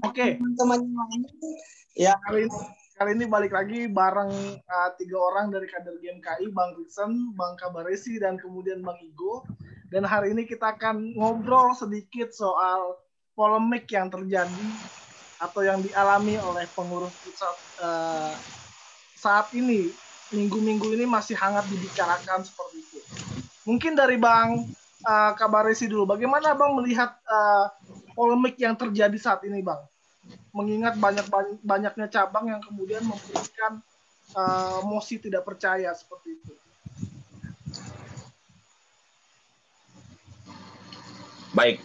Oke. Teman-teman ya. Kali ini balik lagi bareng 3 orang dari kader GMKI, Bang Rikson, Bang Kabaresi, dan kemudian Bang Igo. Dan hari ini kita akan ngobrol sedikit soal polemik yang terjadi atau yang dialami oleh pengurus pusat saat ini. Minggu-minggu ini masih hangat dibicarakan seperti itu. Mungkin dari Bang Kabaresi dulu, bagaimana Bang melihat polemik yang terjadi saat ini, Bang? Mengingat banyaknya cabang yang kemudian memberikan mosi tidak percaya seperti itu. Baik,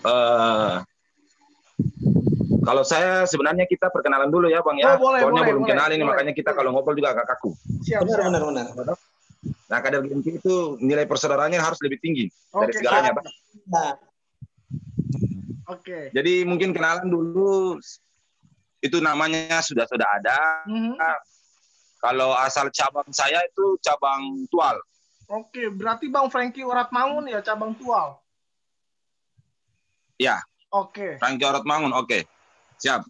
kalau saya sebenarnya kita perkenalan dulu ya Bang ya. Soalnya belum kenal ini, makanya kita kalau ngobrol juga agak kaku. Benar. Nah, kader GMKI itu nilai persaudaranya harus lebih tinggi dari segalanya, Pak. Oke. Jadi mungkin kenalan dulu. Itu namanya sudah ada. Kalau asal cabang saya itu cabang Tual. Oke, berarti Bang Frankie Oratmangun ya cabang Tual. Ya. Oke. Frankie Oratmangun, oke. Siap.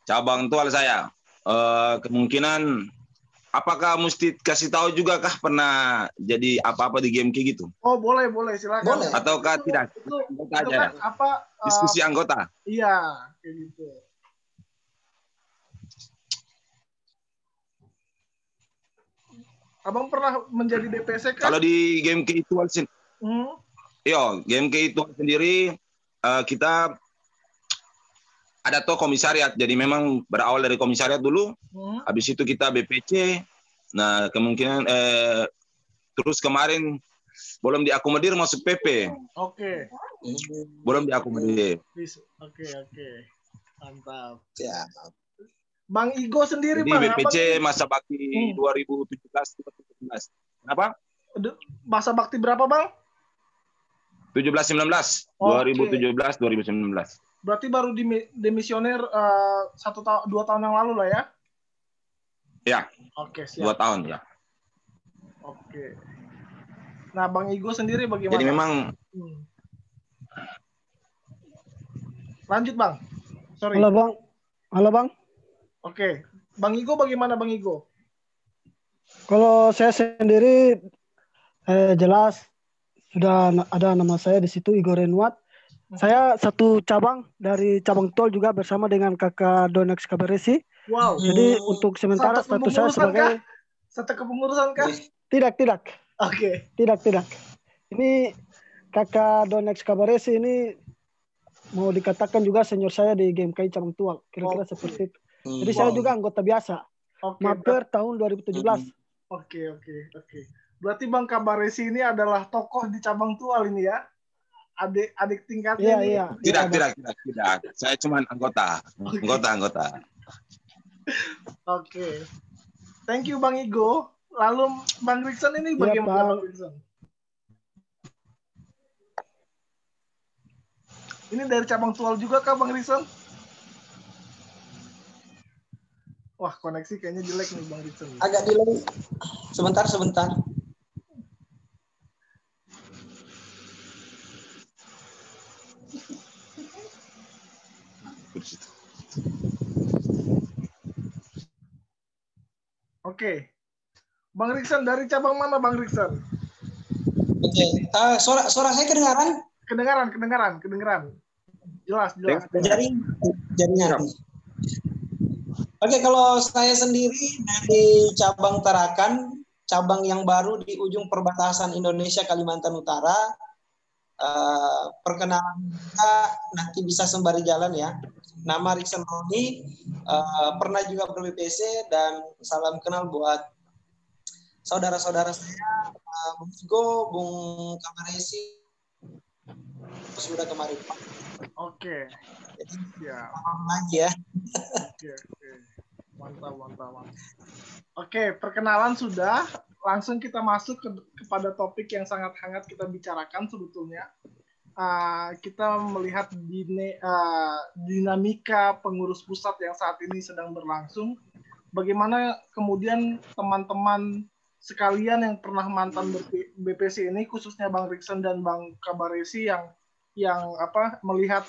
Cabang Tual saya. Kemungkinan apakah mesti kasih tahu juga kah pernah jadi apa-apa di GMKI gitu? Oh, boleh, silakan. Boleh. Ataukah tidak? Itu aja. Kan apa? Diskusi anggota. Iya, kayak gitu. Abang pernah menjadi DPC kan? Kalau di GMKI Tual GMKI Tual sendiri kita ada komisariat. Jadi memang berawal dari komisariat dulu. Habis itu kita BPC. Nah, kemungkinan terus kemarin belum diakomodir masuk PP. Oke. Belum diakomodir. Oke. Mantap. Ya. Bang Igo sendiri, jadi Bang. BPC masa bakti 2017-2019. Kenapa? Masa bakti berapa, Bang? 17-19. 2017-2019. Berarti baru demisioner 2 tahun yang lalu lah ya? Ya. Oke, siap. 2 tahun ya. Oke. Nah, Bang Igo sendiri bagaimana? Jadi memang lanjut, Bang. Sorry. Halo, Bang. Oke. Bang Igo bagaimana, Bang Igo? Kalau saya sendiri jelas sudah ada nama saya di situ, Igor Renwat. Saya satu cabang dari cabang Tol juga bersama dengan kakak Donex Kabaresi. Wow. Jadi untuk sementara status saya sebagai satu kepengurusan kah? Tidak. Oke. Tidak. Ini kakak Donex Kabaresi ini mau dikatakan juga senior saya di GMKI cabang Tual. Kira-kira seperti itu. Jadi saya juga anggota biasa. Maper tahun 2017. Oke. Berarti Bang Kabaresi ini adalah tokoh di cabang Tual ini ya? Adik tingkatnya nih. Iya. Tidak. Saya cuma anggota. Anggota. Oke. Thank you Bang Igo. Lalu Bang Rikson ini bagaimana, Bang Rikson? Ini dari cabang Tual juga kah, Bang Rikson? Wah, koneksi kayaknya jelek nih, Bang Rikson. Agak delay. Sebentar. Oke. Bang Rikson, dari cabang mana, Bang Rikson? Oke. Suara saya kedengaran? Kedengaran. Jelas. Jaringan. Oke, kalau saya sendiri dari cabang Tarakan, cabang yang baru di ujung perbatasan Indonesia Kalimantan Utara. Perkenalan kita nanti bisa sembari jalan ya. Nama Rikson Roni, pernah juga ber-BPC dan salam kenal buat saudara-saudara saya, Bung Igo, Bung Kabaresi, sudah kemarin. Oke. Jadi ya. Lagi ya. Oke. Mantap. Oke, perkenalan sudah. Langsung kita masuk kepada topik yang sangat hangat kita bicarakan sebetulnya. Kita melihat dinamika pengurus pusat yang saat ini sedang berlangsung. Bagaimana kemudian teman-teman sekalian yang pernah mantan BPC ini, khususnya Bang Rikson dan Bang Kabaresi yang yang melihat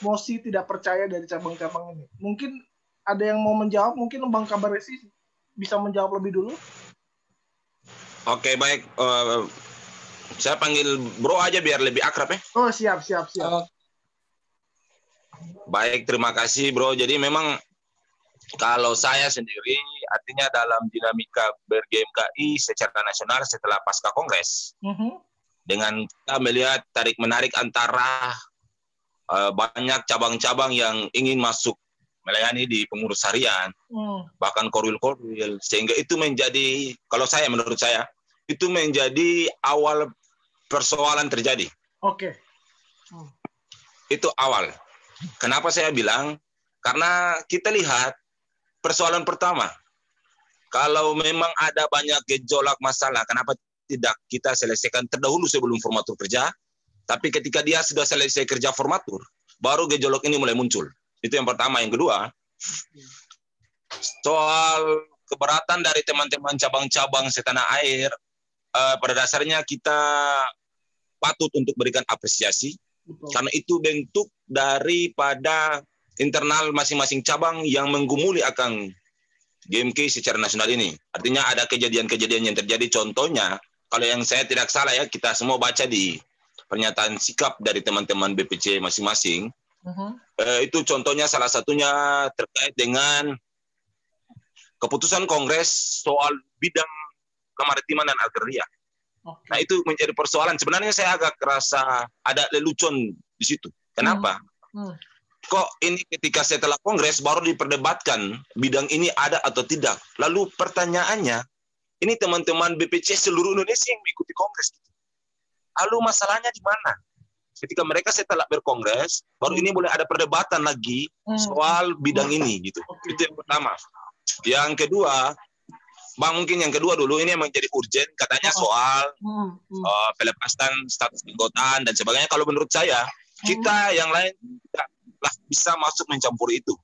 mosi tidak percaya dari cabang-cabang ini? Mungkin ada yang mau menjawab, mungkin Bang Kabaresi bisa menjawab lebih dulu. Oke, baik. Saya panggil bro aja biar lebih akrab ya. Oh, siap. Baik, terima kasih bro. Jadi memang kalau saya sendiri, artinya dalam dinamika ber-GMKI secara nasional setelah pasca kongres, dengan kita melihat tarik-menarik antara banyak cabang-cabang yang ingin masuk melayani di pengurus harian, bahkan korwil-korwil, sehingga itu menjadi, kalau saya, menurut saya, itu menjadi awal persoalan terjadi. Oke. Itu awal. Kenapa saya bilang? Karena kita lihat persoalan pertama, kalau memang ada banyak gejolak masalah, kenapa tidak kita selesaikan terdahulu sebelum formatur kerja? Tapi ketika dia sudah selesai kerja formatur, baru gejolak ini mulai muncul. Itu yang pertama. Yang kedua, soal keberatan dari teman-teman cabang-cabang setanah air, pada dasarnya kita patut untuk berikan apresiasi. Betul. Karena itu bentuk daripada internal masing-masing cabang yang menggumuli akan GMK secara nasional ini. Artinya ada kejadian-kejadian yang terjadi. Contohnya, kalau yang saya tidak salah ya, kita semua baca di pernyataan sikap dari teman-teman BPC masing-masing. Itu contohnya salah satunya terkait dengan keputusan Kongres soal bidang kemaritiman dan agraria. Okay. Nah, itu menjadi persoalan. Sebenarnya saya agak kerasa ada lelucon di situ. Kenapa? Kok ini ketika setelah Kongres baru diperdebatkan bidang ini ada atau tidak. Lalu pertanyaannya, ini teman-teman BPC seluruh Indonesia yang mengikuti Kongres. Lalu masalahnya di mana? Ketika mereka setelah berkongres, baru ini boleh ada perdebatan lagi soal bidang ini gitu. Itu yang pertama. Yang kedua, Bang, mungkin yang kedua dulu, ini yang menjadi urgent katanya soal pelepasan status keanggotaan dan sebagainya. Kalau menurut saya, kita yang lain tidaklah bisa masuk mencampur itu.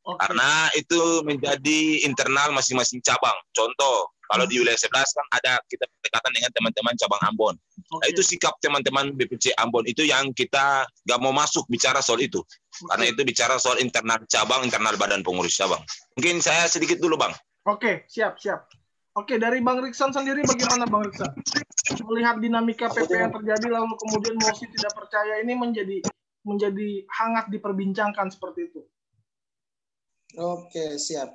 Karena itu menjadi internal masing-masing cabang. Contoh, kalau di wilayah 11 kan ada kita berdekatan dengan teman-teman cabang Ambon. Nah, itu sikap teman-teman BPC Ambon itu yang kita nggak mau masuk bicara soal itu. Karena itu bicara soal internal cabang, internal badan pengurus cabang. Mungkin saya sedikit dulu, Bang. Oke, siap. Oke, dari Bang Riksan sendiri bagaimana Bang Riksan? Melihat dinamika PP yang terjadi lalu kemudian mosi tidak percaya ini menjadi hangat diperbincangkan seperti itu. Oke, siap.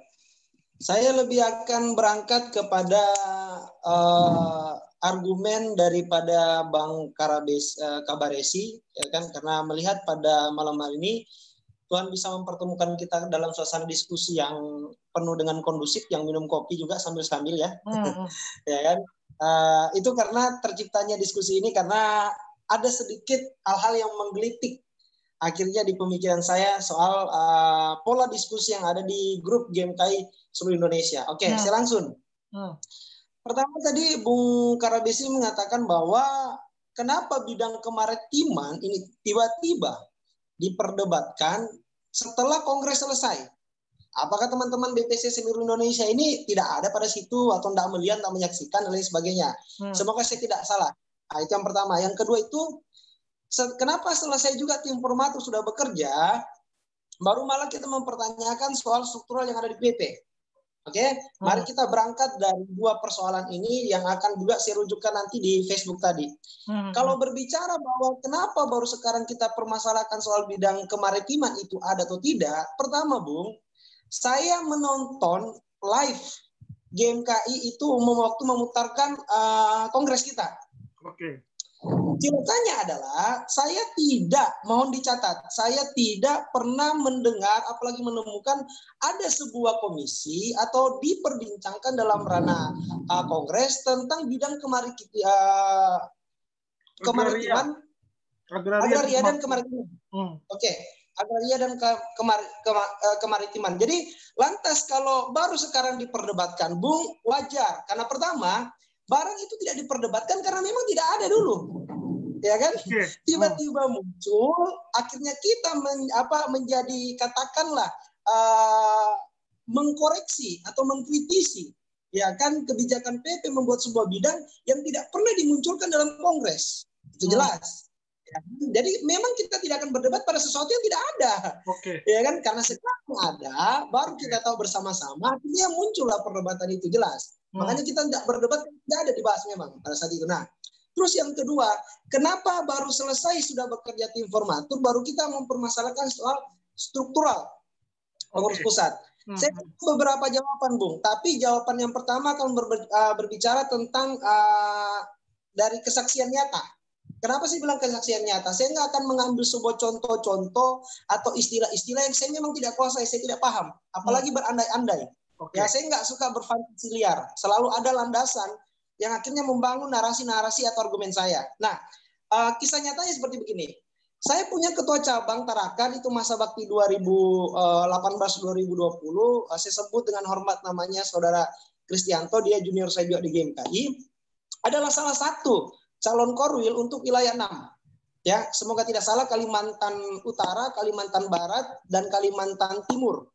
Saya lebih akan berangkat kepada argumen daripada Bang Kabaresi, ya kan? Karena melihat pada malam hari ini Tuhan bisa mempertemukan kita dalam suasana diskusi yang penuh dengan kondusif, yang minum kopi juga sambil-sambil ya, ya kan? Itu karena terciptanya diskusi ini karena ada sedikit hal-hal yang menggelitik akhirnya di pemikiran saya soal pola diskusi yang ada di grup GMKI seluruh Indonesia. Oke, saya langsung. Pertama tadi Bung Karabesi mengatakan bahwa kenapa bidang kemaritiman ini tiba-tiba diperdebatkan setelah Kongres selesai. Apakah teman-teman BPC seluruh Indonesia ini tidak ada pada situ atau tidak melihat, tidak menyaksikan, dan lain sebagainya. Semoga saya tidak salah. Nah, itu yang pertama. Yang kedua itu, kenapa selesai juga tim formatur sudah bekerja, baru malah kita mempertanyakan soal struktural yang ada di PP. Oke, mari kita berangkat dari dua persoalan ini yang akan juga saya rujukan nanti di Facebook tadi. Kalau berbicara bahwa kenapa baru sekarang kita permasalahkan soal bidang kemaritiman itu ada atau tidak, pertama Bung, saya menonton live GMKI itu waktu memutarkan kongres kita. Oke. Ceritanya adalah saya tidak, mohon dicatat, saya tidak pernah mendengar apalagi menemukan ada sebuah komisi atau diperbincangkan dalam ranah kongres tentang bidang kemaritiman, agraria dan kemaritiman. Oke, agraria dan kemaritiman. Jadi lantas kalau baru sekarang diperdebatkan, Bung, wajar karena pertama barang itu tidak diperdebatkan karena memang tidak ada dulu, ya kan? Tiba-tiba muncul, akhirnya kita menjadi katakanlah mengkoreksi atau mengkritisi, ya kan, kebijakan PP membuat sebuah bidang yang tidak pernah dimunculkan dalam Kongres, itu jelas. Ya. Jadi memang kita tidak akan berdebat pada sesuatu yang tidak ada. Oke. Ya kan? Karena sekarang ada, baru kita tahu bersama-sama, akhirnya muncullah perdebatan itu jelas. Makanya kita tidak berdebat, tidak ada dibahas memang pada saat itu. Nah, terus yang kedua, kenapa baru selesai sudah bekerja tim formatur, baru kita mempermasalahkan soal struktural pengurus pusat. Saya beberapa jawaban, Bung. Tapi jawaban yang pertama akan berbicara tentang dari kesaksian nyata. Kenapa sih bilang kesaksian nyata? Saya nggak akan mengambil sebuah contoh-contoh atau istilah-istilah yang saya memang tidak kuasai, saya tidak paham. Apalagi berandai-andai. Ya, saya nggak suka berfantasi liar. Selalu ada landasan yang akhirnya membangun narasi-narasi atau argumen saya. Nah, kisah nyatanya seperti begini. Saya punya ketua cabang Tarakan, itu masa bakti 2018-2020. Saya sebut dengan hormat namanya Saudara Kristianto, dia junior saya juga di GMKI. Adalah salah satu calon korwil untuk wilayah 6. Ya, semoga tidak salah, Kalimantan Utara, Kalimantan Barat, dan Kalimantan Timur.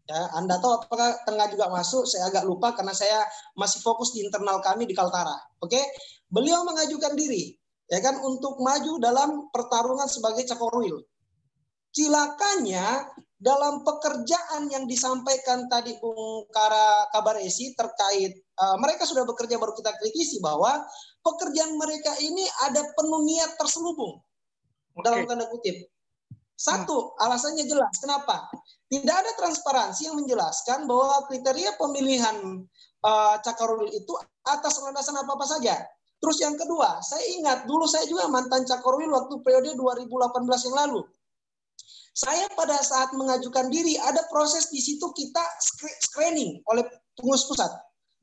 Ya, Anda tahu apakah Tengah juga masuk? Saya agak lupa karena saya masih fokus di internal kami di Kaltara. Oke, beliau mengajukan diri, ya kan, untuk maju dalam pertarungan sebagai cakorwil. Cilakanya dalam pekerjaan yang disampaikan tadi Bung Kabaresi terkait mereka sudah bekerja, baru kita kritisi bahwa pekerjaan mereka ini ada penuh niat terselubung dalam tanda kutip. Satu, alasannya jelas. Kenapa? Tidak ada transparansi yang menjelaskan bahwa kriteria pemilihan cakorwil itu atas landasan apa-apa saja. Terus yang kedua, saya ingat dulu saya juga mantan cakorwil waktu periode 2018 yang lalu. Saya pada saat mengajukan diri ada proses di situ, kita screening oleh pengurus pusat,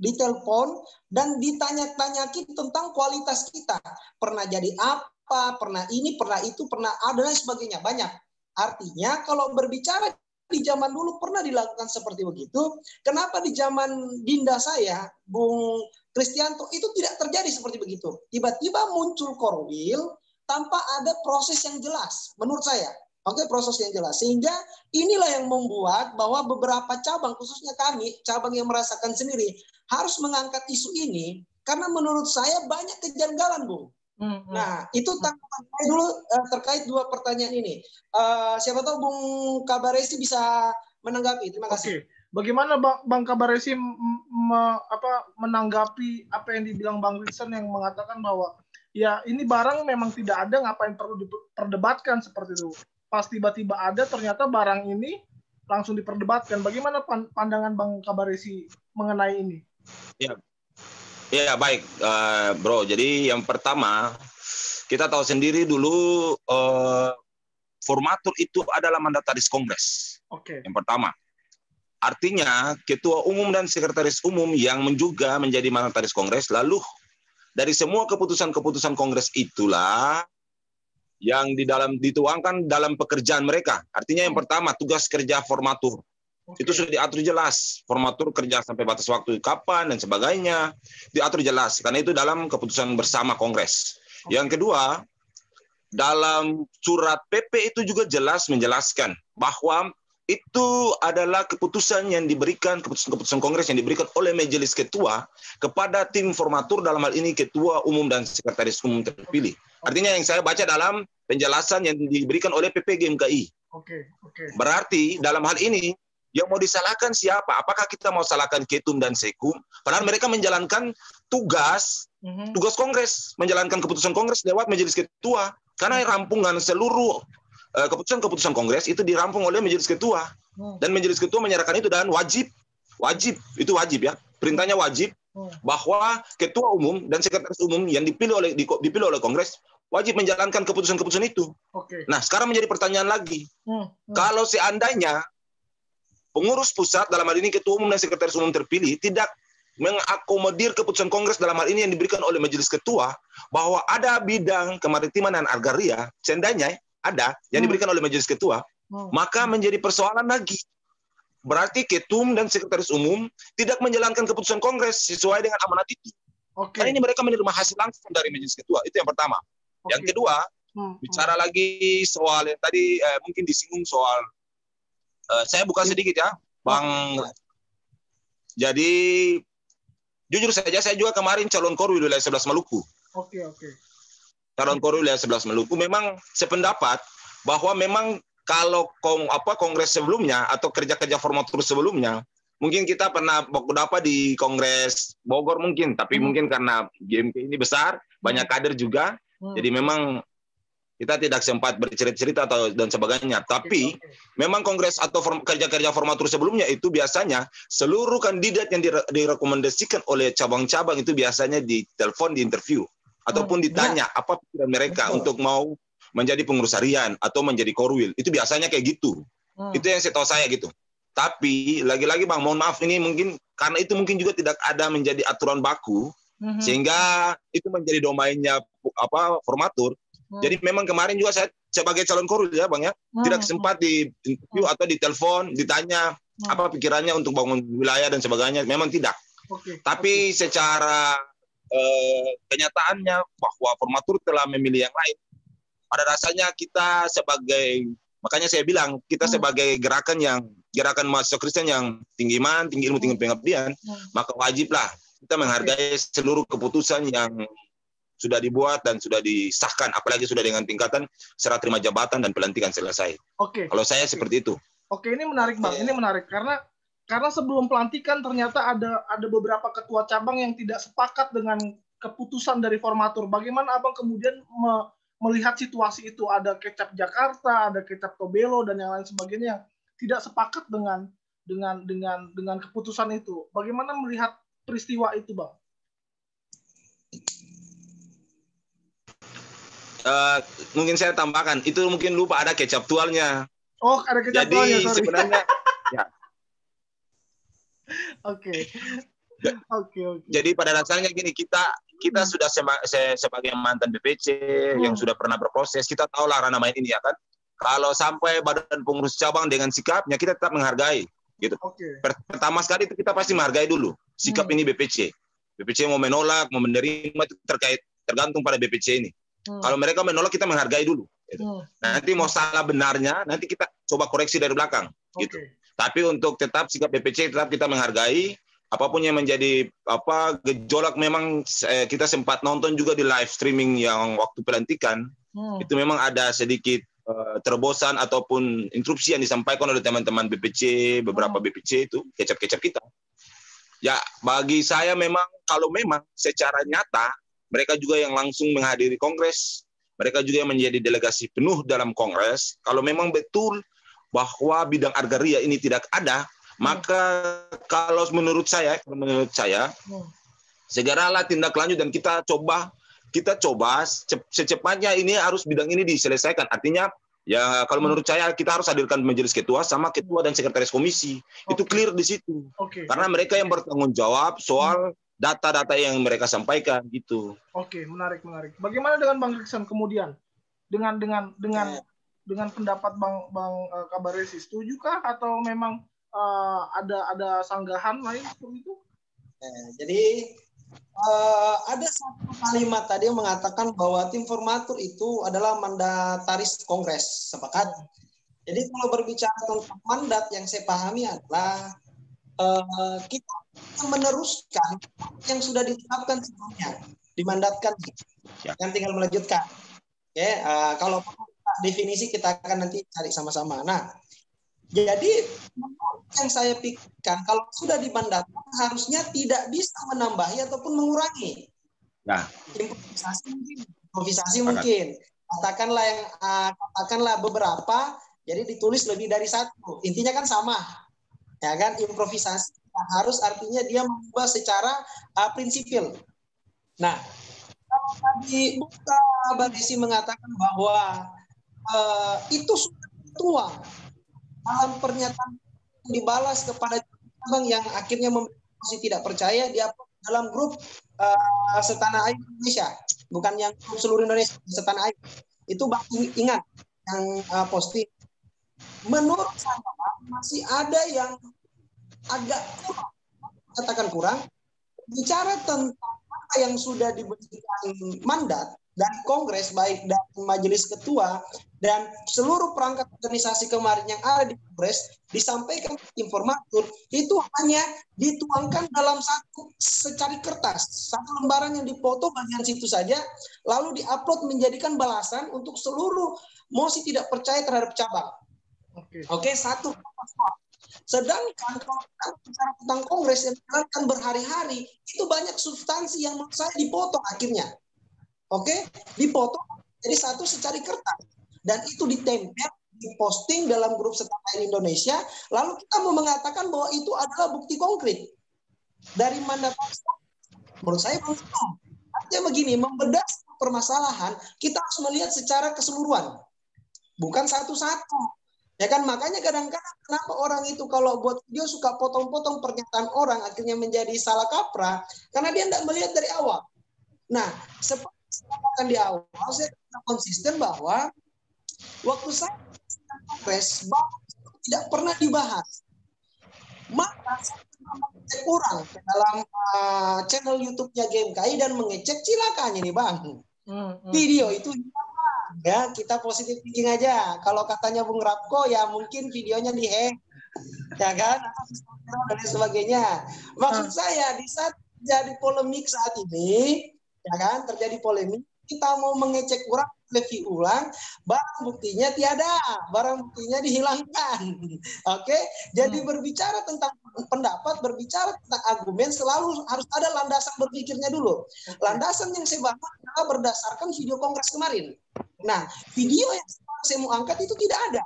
ditelepon dan ditanya-tanyakin tentang kualitas kita. Pernah jadi apa, pernah ini, pernah itu, pernah ada dan sebagainya, banyak. Artinya kalau berbicara di zaman dulu pernah dilakukan seperti begitu, kenapa di zaman Dinda saya, Bung Kristianto, itu tidak terjadi seperti begitu. Tiba-tiba muncul korwil tanpa ada proses yang jelas, menurut saya. Oke, proses yang jelas. Sehingga inilah yang membuat bahwa beberapa cabang, khususnya kami, cabang yang merasakan sendiri, harus mengangkat isu ini, karena menurut saya banyak kejanggalan, Bung. Nah, itu tanggapan saya dulu terkait dua pertanyaan ini. Siapa tahu Bung Kabaresi bisa menanggapi. Terima kasih. Oke. Bagaimana Bang Kabaresi menanggapi apa yang dibilang Bang Wilson yang mengatakan bahwa ya ini barang memang tidak ada, ngapain perlu diperdebatkan seperti itu. Pas tiba-tiba ada, ternyata barang ini langsung diperdebatkan. Bagaimana pandangan Bang Kabaresi mengenai ini? Ya baik, Bro. Jadi yang pertama, kita tahu sendiri dulu formatur itu adalah mandataris kongres. Oke. Yang pertama. Artinya ketua umum dan sekretaris umum yang juga menjadi mandataris kongres, lalu dari semua keputusan-keputusan kongres itulah yang dituangkan dalam pekerjaan mereka. Artinya yang pertama, tugas kerja formatur. Itu sudah diatur jelas. Formatur kerja sampai batas waktu kapan dan sebagainya. Diatur jelas. Karena itu dalam keputusan bersama kongres. Yang kedua, dalam surat PP itu juga jelas menjelaskan bahwa itu adalah keputusan yang diberikan, keputusan kongres yang diberikan oleh majelis ketua kepada tim formatur, dalam hal ini ketua umum dan sekretaris umum terpilih. Artinya yang saya baca dalam penjelasan yang diberikan oleh PP GMKI. Berarti dalam hal ini yang mau disalahkan siapa? Apakah kita mau salahkan ketum dan sekum? Padahal mereka menjalankan tugas kongres, menjalankan keputusan kongres lewat majelis ketua. Karena rampungan seluruh keputusan kongres itu dirampung oleh majelis ketua. Dan majelis ketua menyerahkan itu dan wajib itu wajib ya. Perintahnya wajib bahwa ketua umum dan sekretaris umum yang dipilih oleh kongres wajib menjalankan keputusan-keputusan itu. Nah, sekarang menjadi pertanyaan lagi. Kalau seandainya pengurus pusat, dalam hal ini ketua umum dan sekretaris umum terpilih, tidak mengakomodir keputusan kongres dalam hal ini yang diberikan oleh majelis ketua, bahwa ada bidang kemaritiman dan agraria, seandainya ada yang diberikan oleh majelis ketua, maka menjadi persoalan lagi. Berarti ketum dan sekretaris umum tidak menjalankan keputusan kongres sesuai dengan amanat itu. Karena ini mereka menerima hasil langsung dari majelis ketua. Itu yang pertama. Yang kedua, bicara lagi soal yang tadi mungkin disinggung soal, saya buka sedikit ya, Bang. Jadi jujur saja, saya juga kemarin calon korwil wilayah 11 Maluku. calon Korwil ya 11 Maluku memang sependapat bahwa memang kalau kongres sebelumnya atau kerja-kerja formatur sebelumnya, mungkin kita pernah dapat di Kongres Bogor mungkin, tapi mungkin karena GMK ini besar, banyak kader juga, jadi memang kita tidak sempat bercerita-cerita dan sebagainya. Tapi memang kongres atau kerja-kerja formatur sebelumnya itu biasanya seluruh kandidat yang direkomendasikan oleh cabang-cabang itu biasanya ditelepon, diinterview, ataupun ditanya apa pikiran mereka untuk mau menjadi pengurus harian atau menjadi Korwil. Itu biasanya kayak gitu. Itu yang setahu saya gitu. Tapi lagi-lagi Bang, mohon maaf ini mungkin karena itu mungkin juga tidak ada menjadi aturan baku sehingga itu menjadi domainnya formatur. Jadi memang kemarin juga saya sebagai calon Korwil ya Bang ya, tidak sempat di interview atau ditelepon, ditanya apa pikirannya untuk bangun wilayah dan sebagainya. Memang tidak. Tapi secara kenyataannya bahwa formatur telah memilih yang lain. Pada dasarnya kita makanya saya bilang kita sebagai gerakan mahasiswa Kristen yang tinggi iman, tinggi ilmu, tinggi pengabdian, maka wajiblah kita menghargai seluruh keputusan yang sudah dibuat dan sudah disahkan, apalagi sudah dengan tingkatan serah terima jabatan dan pelantikan selesai. Kalau saya seperti itu. Ini menarik Bang, ini menarik karena sebelum pelantikan ternyata ada beberapa ketua cabang yang tidak sepakat dengan keputusan dari formatur. Bagaimana Abang kemudian melihat situasi itu? Ada Kecap Jakarta, ada Kecap Tobelo dan yang lain sebagainya yang tidak sepakat dengan keputusan itu. Bagaimana melihat peristiwa itu, Bang? Mungkin saya tambahkan, itu mungkin lupa ada kecaptualnya. Oh, ada kecaptualnya, sorry. Sebenarnya ya. Oke. Jadi pada dasarnya gini, kita sudah sebagai mantan BPC yang sudah pernah berproses, kita tahu lah ranah main ini ya kan. Kalau sampai badan pengurus cabang dengan sikapnya, kita tetap menghargai. Gitu. Pertama sekali itu kita pasti menghargai dulu sikap ini BPC. BPC mau menolak, mau menerima itu tergantung pada BPC ini. Kalau mereka menolak kita menghargai dulu. Gitu. Nanti mau salah benarnya, nanti kita coba koreksi dari belakang. Gitu. Tapi untuk tetap sikap BPC tetap kita menghargai. Apapun yang menjadi gejolak, memang kita sempat nonton juga di live streaming yang waktu pelantikan. Itu memang ada sedikit terobosan ataupun instruksi yang disampaikan oleh teman-teman BPC, beberapa BPC itu, kecap-kecap kita. Ya, bagi saya memang, kalau memang secara nyata, mereka juga yang langsung menghadiri kongres, mereka juga yang menjadi delegasi penuh dalam kongres, kalau memang betul bahwa bidang agraria ini tidak ada, maka kalau menurut saya, segeralah tindak lanjut dan kita coba secepatnya ini harus bidang ini diselesaikan. Artinya ya kalau menurut saya kita harus hadirkan majelis ketua sama ketua dan sekretaris komisi. Itu clear di situ. Karena mereka yang bertanggung jawab soal data-data yang mereka sampaikan gitu. Menarik. Bagaimana dengan Bang Riksan kemudian? Dengan pendapat Bang Kabaresi, setujukah atau memang ada sanggahan lain seperti itu? Jadi ada satu kalimat tadi yang mengatakan bahwa tim formatur itu adalah mandataris kongres. Sepakat? Jadi kalau berbicara tentang mandat, yang saya pahami adalah kita meneruskan yang sudah ditetapkan sebelumnya, dimandatkan, yang tinggal melanjutkan. Kalau definisi kita akan nanti cari sama-sama. Nah, jadi yang saya pikirkan, kalau sudah dimandatkan harusnya tidak bisa menambahi ataupun mengurangi. Nah, improvisasi mungkin. Katakanlah beberapa, jadi ditulis lebih dari satu. Intinya kan sama. Ya kan, improvisasi harus artinya dia mengubah secara prinsipil. Nah, kalau tadi Bang Desi mengatakan bahwa itu sudah dituang dalam pernyataan dibalas kepada cabang yang akhirnya masih tidak percaya, dia dalam grup Setanah Air Indonesia, bukan yang grup seluruh Indonesia, Setanah Air. Itu Bang ingat yang posting. Menurut saya masih ada yang agak kurang, katakan kurang, bicara tentang apa yang sudah diberikan mandat, dari Kongres, baik dari Majelis Ketua dan seluruh perangkat organisasi kemarin yang ada di Kongres, disampaikan informatur itu hanya dituangkan dalam secari kertas, satu lembaran yang dipoto bagian situ saja, lalu diupload menjadikan balasan untuk seluruh mosi tidak percaya terhadap cabang. Oke, satu. Sedangkan kalau kita bicara tentang Kongres yang dijalankan berhari-hari, itu banyak substansi yang menurut saya dipotong akhirnya. Oke, dipotong jadi satu secari kertas. Dan itu ditempel, diposting dalam grup Setanah Indonesia, lalu kita mau mengatakan bahwa itu adalah bukti konkret. Dari mana? Menurut saya belum. Artinya begini, membedah permasalahan, kita harus melihat secara keseluruhan. Bukan satu-satu. Ya kan, makanya kadang-kadang kenapa orang itu kalau buat video suka potong-potong pernyataan orang akhirnya menjadi salah kaprah, karena dia tidak melihat dari awal. Nah, seperti yang di awal, saya konsisten bahwa waktu saya Kongres tidak pernah dibahas. Maka saya mengecek kurang ke dalam channel YouTube-nya GMKI dan mengecek, silakan ini Bang. Video itu ya, kita positif thinking aja. Kalau katanya Bung Rapko ya mungkin videonya dihack, ya kan, dan sebagainya. Maksud saya di saat jadi polemik saat ini, ya kan, terjadi polemik, kita mau mengecek kurang, review ulang, barang buktinya tiada, barang buktinya dihilangkan. Oke, jadi berbicara tentang pendapat, berbicara tentang argumen selalu harus ada landasan berpikirnya dulu. Landasan yang saya bangun adalah berdasarkan video Kongres kemarin. Nah, video yang saya mau angkat itu tidak ada.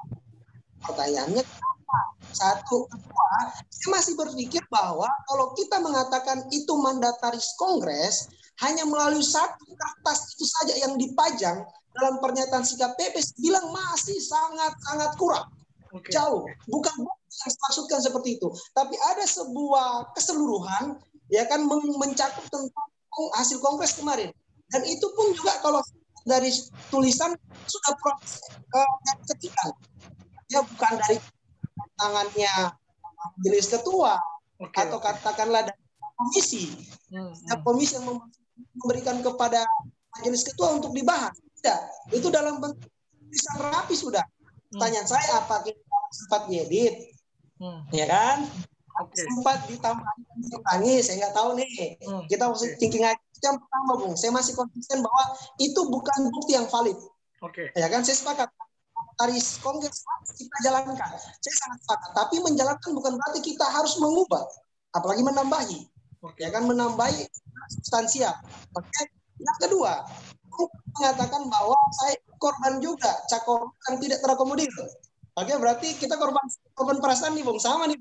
Pertanyaannya kenapa? Satu, kedua, saya masih berpikir bahwa kalau kita mengatakan itu mandataris Kongres, hanya melalui satu kertas itu saja yang dipajang dalam pernyataan sikap PP bilang masih sangat-sangat kurang. Jauh. Bukan yang maksudkan seperti itu. Tapi ada sebuah keseluruhan ya kan mencakup tentang hasil Kongres kemarin. Dan itu pun juga kalau dari tulisan sudah proses ketiga. Ya bukan dari tangannya Majelis Ketua atau katakanlah dari komisi. Komisi yang memberikan kepada Majelis Ketua untuk dibahas. Tidak. Itu dalam bentuk tulisan rapi sudah. Pertanyaan saya, apa kita sempat diedit? Ya kan? Sempat ditambahi, saya nggak tahu nih. Kita mesti thinking aja. Yang pertama, Bung, saya masih konsisten bahwa itu bukan bukti yang valid. Ya kan, saya sepakat. Taris Kongres kita jalankan. Saya sangat sepakat. Tapi menjalankan bukan berarti kita harus mengubah, apalagi menambahi. Ya kan, menambahi substansial. Oke. Yang kedua, mengatakan bahwa saya korban juga, cakor yang tidak terakomodir. Oke, berarti kita korban perasaan nih, Bung. Sama nih.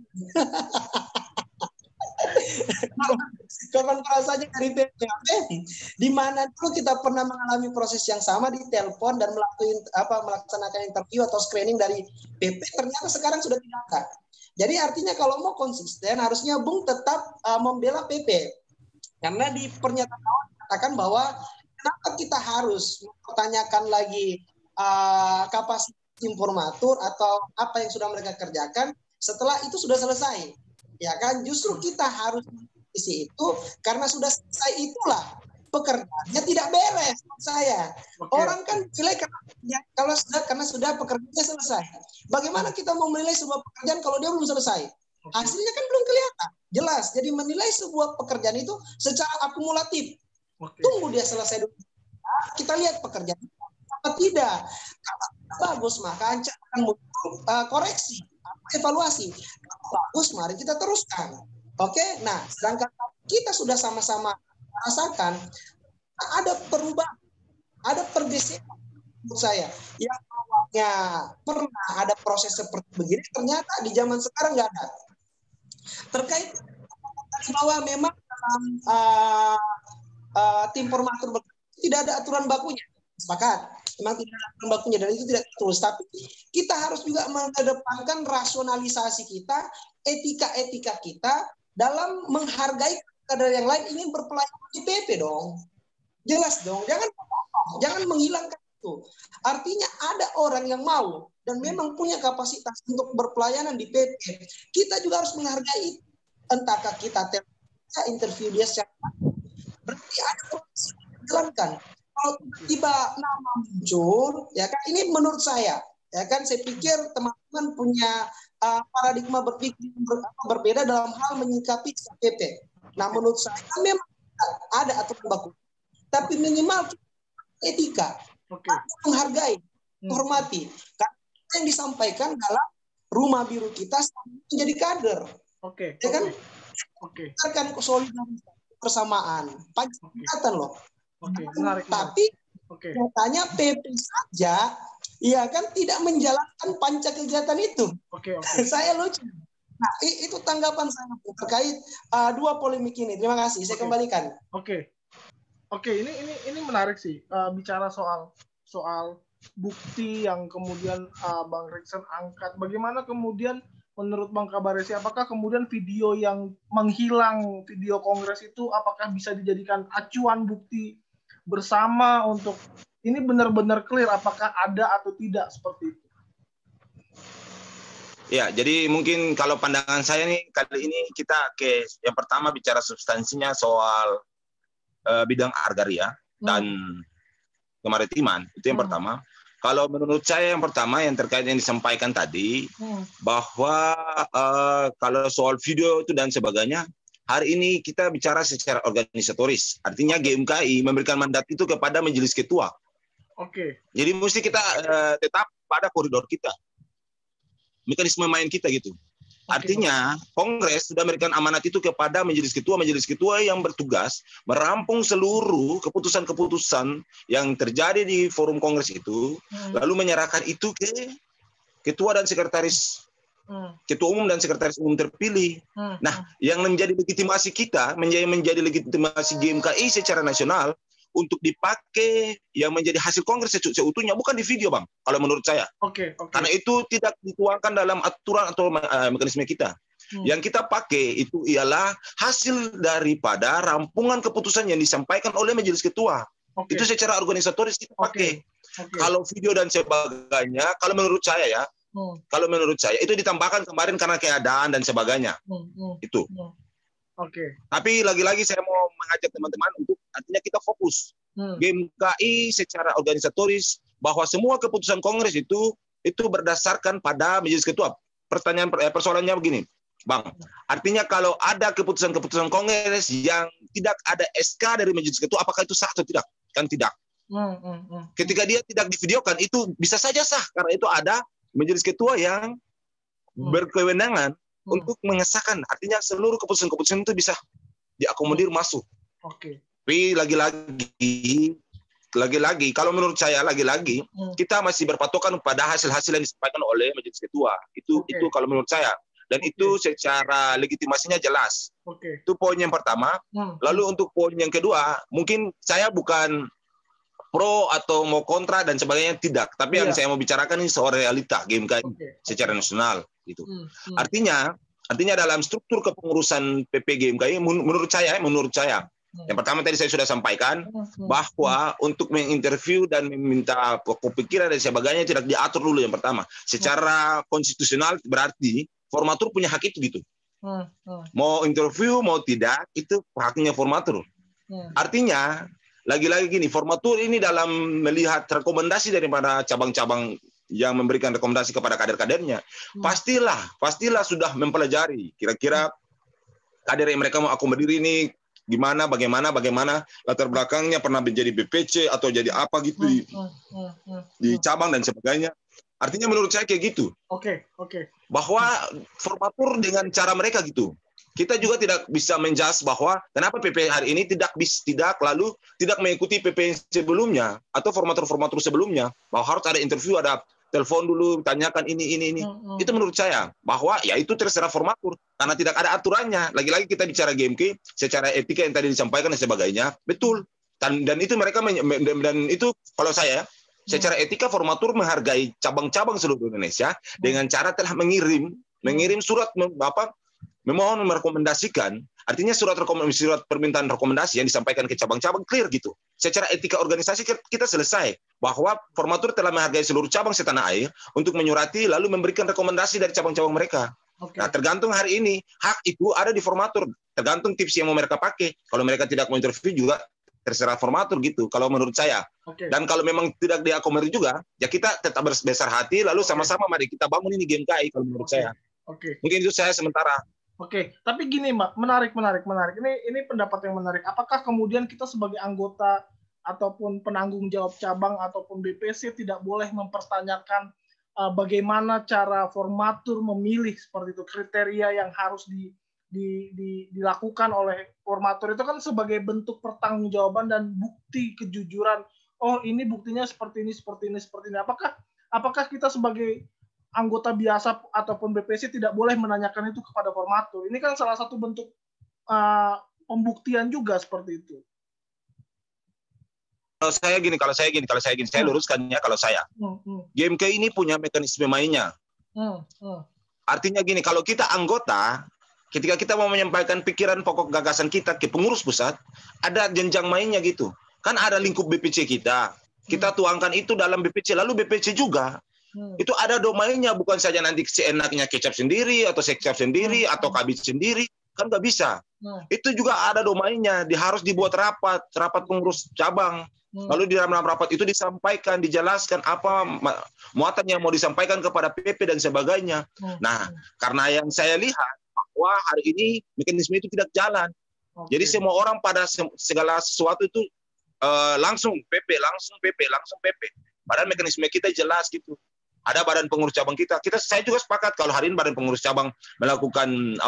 Korban perasaannya dari PPAP, di mana dulu kita pernah mengalami proses yang sama di telepon dan melaksanakan interview atau screening dari PP, ternyata sekarang sudah tidak ada. Jadi artinya kalau mau konsisten, harusnya Bung tetap membela PP. Karena di pernyataan awal dikatakan bahwa kenapa kita harus mempertanyakan lagi kapasitas informatur atau apa yang sudah mereka kerjakan setelah itu sudah selesai. Ya kan, justru kita harus isi itu karena sudah selesai itulah pekerjaannya tidak beres saya. Orang kan nilai karena sudah pekerjaannya selesai. Bagaimana kita mau menilai sebuah pekerjaan kalau dia belum selesai? Hasilnya kan belum kelihatan. Jelas. Jadi menilai sebuah pekerjaan itu secara akumulatif. Tunggu dia selesai dulu. Kita lihat pekerjaan apa tidak. Kalau bagus maka akan muncul koreksi, evaluasi. Kalau bagus mari kita teruskan. Oke, nah sedangkan kita sudah sama-sama rasakan ada perubahan, ada pergeseran menurut saya. Yang awalnya pernah ada proses seperti begini, ternyata di zaman sekarang nggak ada. Terkait bahwa memang dalam tim formatur tidak ada aturan bakunya, sepakat. Memang tidak ada aturan bakunya dan itu tidak terus. Tapi kita harus juga mengedepankan rasionalisasi kita, etika-etika kita dalam menghargai kader yang lain ingin berpelayanan di PP dong. Jelas dong, jangan menghilangkan itu. Artinya ada orang yang mau dan memang punya kapasitas untuk berpelayanan di PP. Kita juga harus menghargai, entahkah kita interview dia secara berarti ada proses yang dijalankan. Kalau tiba nama muncul, ya kan ini menurut saya, ya kan saya pikir teman-teman punya paradigma berpikir berbeda dalam hal menyikapi PP. Nah menurut saya memang ada aturan baku, tapi minimal etika, menghargai, menghormati. Karena yang disampaikan dalam rumah biru kita menjadi kader, ya kan? Kan solidaritas persamaan, Pancasila loh. Tapi katanya PP saja, ya kan tidak menjalankan panca kegiatan itu. Saya lucu. Nah, itu tanggapan saya terkait dua polemik ini. Terima kasih. Saya kembalikan. Ini menarik sih, bicara soal bukti yang kemudian Bang Riksen angkat. Bagaimana kemudian menurut Bang Kabaresi, apakah kemudian video yang menghilang, video kongres itu apakah bisa dijadikan acuan bukti bersama untuk ini benar-benar clear apakah ada atau tidak seperti itu? Ya, jadi mungkin kalau pandangan saya nih kali ini kita yang pertama bicara substansinya soal bidang agraria dan kemaritiman, itu yang pertama. Kalau menurut saya yang pertama yang terkait yang disampaikan tadi bahwa kalau soal video itu dan sebagainya, hari ini kita bicara secara organisatoris. Artinya GMKI memberikan mandat itu kepada majelis ketua. Jadi mesti kita tetap pada koridor kita, mekanisme main kita gitu. Artinya Kongres sudah memberikan amanat itu kepada majelis ketua yang bertugas merampung seluruh keputusan-keputusan yang terjadi di forum Kongres itu, lalu menyerahkan itu ke ketua dan sekretaris, ketua umum dan sekretaris umum terpilih. Nah, yang menjadi legitimasi kita, menjadi legitimasi GMKI secara nasional untuk dipakai yang menjadi hasil Kongres seutuhnya, bukan di video, Bang, kalau menurut saya. Karena itu tidak dituangkan dalam aturan atau mekanisme kita. Yang kita pakai itu ialah hasil daripada rampungan keputusan yang disampaikan oleh majelis ketua. Itu secara organisatoris kita pakai. Kalau video dan sebagainya, kalau menurut saya itu ditambahkan kemarin karena keadaan dan sebagainya. Itu. Tapi lagi-lagi saya mau mengajak teman-teman untuk artinya kita fokus GMKI secara organisatoris bahwa semua keputusan Kongres itu berdasarkan pada majelis ketua. Persoalannya begini, Bang. Artinya kalau ada keputusan-keputusan Kongres yang tidak ada SK dari majelis ketua, apakah itu sah atau tidak? Kan tidak. Ketika dia tidak divideokan itu bisa saja sah karena itu ada majelis ketua yang berkewenangan untuk mengesahkan, artinya seluruh keputusan-keputusan itu bisa diakomodir masuk. Tapi lagi-lagi, kalau menurut saya lagi-lagi kita masih berpatokan pada hasil-hasil yang disampaikan oleh majelis ketua. Itu kalau menurut saya. Dan itu secara legitimasinya jelas. Itu poin yang pertama. Lalu untuk poin yang kedua, mungkin saya bukan pro atau mau kontra dan sebagainya, tidak. Tapi yang saya mau bicarakan ini soal realita GMKI secara nasional. Gitu. Artinya dalam struktur kepengurusan PP GMKI menurut saya yang pertama tadi saya sudah sampaikan bahwa untuk menginterview dan meminta pemikiran dan sebagainya tidak diatur dulu yang pertama. Secara konstitusional berarti formatur punya hak itu gitu. Mau interview mau tidak itu haknya formatur. Artinya lagi-lagi gini, formatur ini dalam melihat rekomendasi daripada cabang-cabang yang memberikan rekomendasi kepada kader-kadernya, pastilah sudah mempelajari kira-kira kader yang mereka mau akomodir ini gimana, bagaimana latar belakangnya, pernah menjadi BPC atau jadi apa gitu di cabang dan sebagainya. Artinya menurut saya kayak gitu. Bahwa formatur dengan cara mereka gitu. Kita juga tidak bisa menjudge bahwa kenapa PP hari ini tidak mengikuti PP sebelumnya atau formatur-formatur sebelumnya, bahwa harus ada interview, ada telepon dulu, tanyakan ini. Itu menurut saya bahwa ya itu terserah formatur karena tidak ada aturannya. Lagi-lagi kita bicara GMK secara etika yang tadi disampaikan dan sebagainya, betul. Dan itu mereka dan itu kalau saya secara etika formatur menghargai cabang-cabang seluruh Indonesia dengan cara telah mengirim surat memohon merekomendasikan, artinya surat permintaan rekomendasi yang disampaikan ke cabang-cabang clear gitu. Secara etika organisasi kita selesai bahwa formatur telah menghargai seluruh cabang setanah air untuk menyurati lalu memberikan rekomendasi dari cabang-cabang mereka. Nah, tergantung hari ini hak itu ada di formatur, tergantung tips yang mau mereka pakai. Kalau mereka tidak mau interview juga terserah formatur gitu. Kalau menurut saya. Dan kalau memang tidak diakomodir juga, ya kita tetap berbesar hati. Lalu sama-sama mari kita bangun ini game KAI kalau menurut saya. Mungkin itu saya sementara. Tapi gini Mbak, menarik. Ini pendapat yang menarik. Apakah kemudian kita sebagai anggota ataupun penanggung jawab cabang ataupun BPC tidak boleh mempertanyakan bagaimana cara formatur memilih seperti itu, kriteria yang harus dilakukan oleh formatur itu kan sebagai bentuk pertanggungjawaban dan bukti kejujuran. Oh, ini buktinya seperti ini. Apakah kita sebagai anggota biasa ataupun BPC tidak boleh menanyakan itu kepada formatur? Ini kan salah satu bentuk pembuktian juga seperti itu. Kalau saya gini, saya luruskan ya kalau saya. GMK ini punya mekanisme mainnya. Artinya gini, kalau kita anggota, ketika kita mau menyampaikan pikiran pokok gagasan kita ke pengurus pusat, ada jenjang mainnya gitu. Kan ada lingkup BPC kita tuangkan itu dalam BPC, lalu BPC juga. Itu ada domainnya, bukan saja nanti seenaknya kecap sendiri, atau sekcap sendiri, atau kabit sendiri, kan nggak bisa. Itu juga ada domainnya, harus dibuat rapat pengurus cabang. Lalu di dalam rapat itu disampaikan, dijelaskan apa muatan yang mau disampaikan kepada PP dan sebagainya. Nah, karena yang saya lihat, bahwa hari ini mekanisme itu tidak jalan. Jadi semua orang pada segala sesuatu itu langsung PP. Padahal mekanisme kita jelas gitu. Ada badan pengurus cabang kita. Saya juga sepakat kalau hari ini badan pengurus cabang melakukan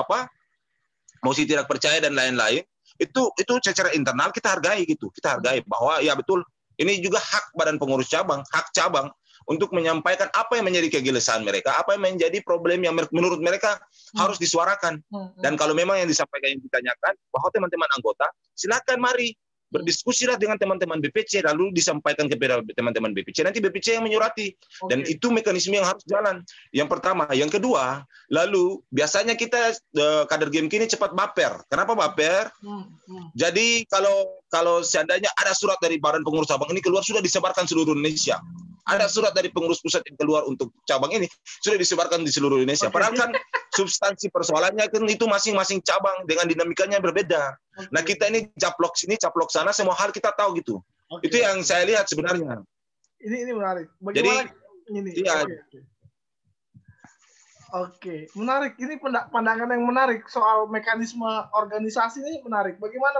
mosi tidak percaya dan lain-lain, itu secara internal kita hargai gitu. Kita hargai bahwa ya betul, ini juga hak badan pengurus cabang, hak cabang untuk menyampaikan apa yang menjadi kegelisahan mereka, apa yang menjadi problem yang menurut mereka harus disuarakan. Dan kalau memang yang disampaikan yang ditanyakan, bahwa teman-teman anggota, silakan mari berdiskusilah dengan teman-teman BPC, lalu disampaikan kepada teman-teman BPC, nanti BPC yang menyurati. Dan itu mekanisme yang harus jalan. Yang pertama. Yang kedua, lalu biasanya kita kader game kini cepat baper. Kenapa baper? Jadi kalau seandainya ada surat dari badan pengurus cabang ini keluar, sudah disebarkan seluruh Indonesia. Ada surat dari pengurus pusat yang keluar untuk cabang ini, sudah disebarkan di seluruh Indonesia. Padahal kan substansi persoalannya kan itu masing-masing cabang dengan dinamikanya berbeda. Nah, kita ini caplok sini, caplok sana, semua hal kita tahu gitu. Itu yang saya lihat sebenarnya. Ini menarik. Bagaimana ini? Iya. Oke, menarik. Ini pandangan yang menarik soal mekanisme organisasi ini menarik. Bagaimana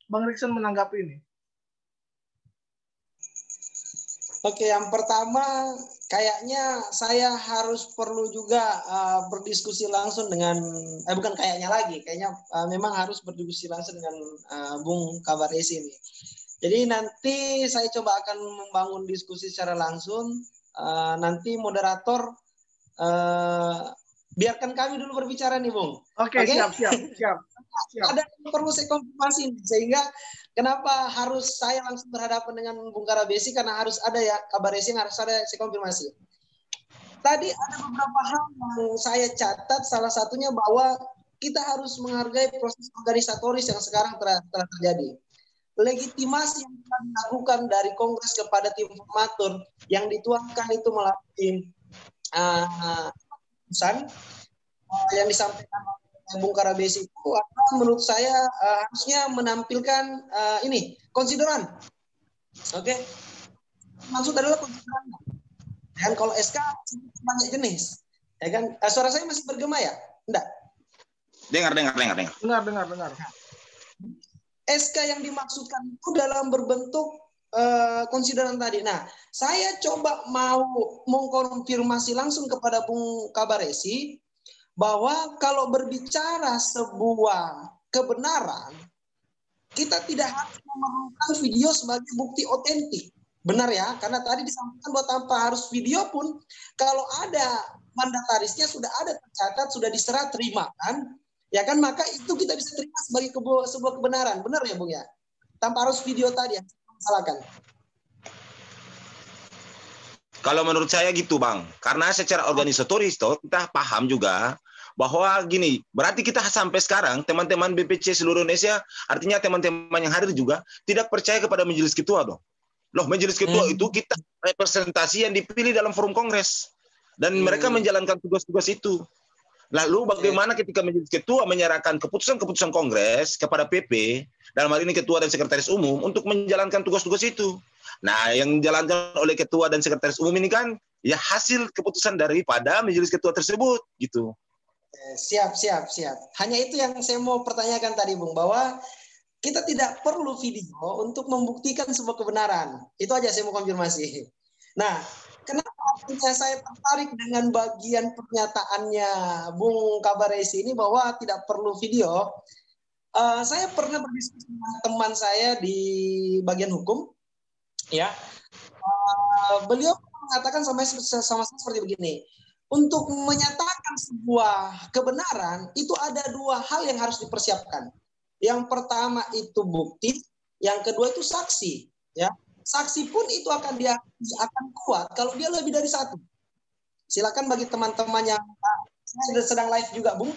Bang Rikson menanggapi ini? Oke, yang pertama kayaknya saya harus perlu juga berdiskusi langsung dengan bukan kayaknya lagi, kayaknya memang harus berdiskusi langsung dengan Bung Kabaresi ini. Jadi nanti saya coba akan membangun diskusi secara langsung. Nanti moderator biarkan kami dulu berbicara nih, Bung. Oke. Siap. Ada yang perlu saya konfirmasi sehingga kenapa harus saya langsung berhadapan dengan Bung Kabaresi, karena harus ada ya Kabaresi yang harus ada saya konfirmasi. Tadi ada beberapa hal yang saya catat, salah satunya bahwa kita harus menghargai proses organisatoris yang sekarang telah terjadi. Legitimasi yang telah dilakukan dari Kongres kepada tim formatur yang dituangkan itu melalui keputusan yang disampaikan Bung Kabaresi itu menurut saya harusnya menampilkan ini konsideran. Oke. Maksud adalah konsideran. Dan kalau SK banyak jenis. Ya kan? Suara saya masih bergema ya? Enggak. Dengar. Dengar. SK yang dimaksudkan itu dalam berbentuk konsideran tadi. Nah, saya coba mau mengkonfirmasi langsung kepada Bung Kabaresi bahwa kalau berbicara sebuah kebenaran, kita tidak harus memerlukan video sebagai bukti otentik. Benar ya? Karena tadi disampaikan bahwa tanpa harus video pun, kalau ada mandatarisnya sudah ada tercatat, sudah diserah terima kan? Ya kan? Maka itu kita bisa terima sebagai sebuah kebenaran. Benar ya, Bung ya? Tanpa harus video tadi yang salahkan. Kalau menurut saya gitu, Bang. Karena secara organisatoris kita paham juga bahwa gini, berarti kita sampai sekarang teman-teman BPC seluruh Indonesia, artinya teman-teman yang hadir juga tidak percaya kepada majelis ketua dong. Loh, majelis ketua itu kita representasi yang dipilih dalam forum kongres dan mereka menjalankan tugas-tugas itu. Lalu bagaimana ketika menjadi ketua menyerahkan keputusan-keputusan Kongres kepada PP, dalam hal ini ketua dan sekretaris umum untuk menjalankan tugas-tugas itu. Nah, yang dijalankan oleh ketua dan sekretaris umum ini kan ya hasil keputusan daripada majelis ketua tersebut gitu. Siap. Hanya itu yang saya mau pertanyakan tadi, Bung, bahwa kita tidak perlu video untuk membuktikan sebuah kebenaran. Itu aja saya mau konfirmasi. Nah, kenapa saya tertarik dengan bagian pernyataannya Bung Kabaresi ini bahwa tidak perlu video? Saya pernah berdiskusi dengan teman saya di bagian hukum, ya. Beliau mengatakan sama seperti begini. Untuk menyatakan sebuah kebenaran itu ada dua hal yang harus dipersiapkan. Yang pertama itu bukti, yang kedua itu saksi, ya. Saksi pun itu akan kuat kalau dia lebih dari satu. Silakan bagi teman-teman yang saya sedang live juga, Bung,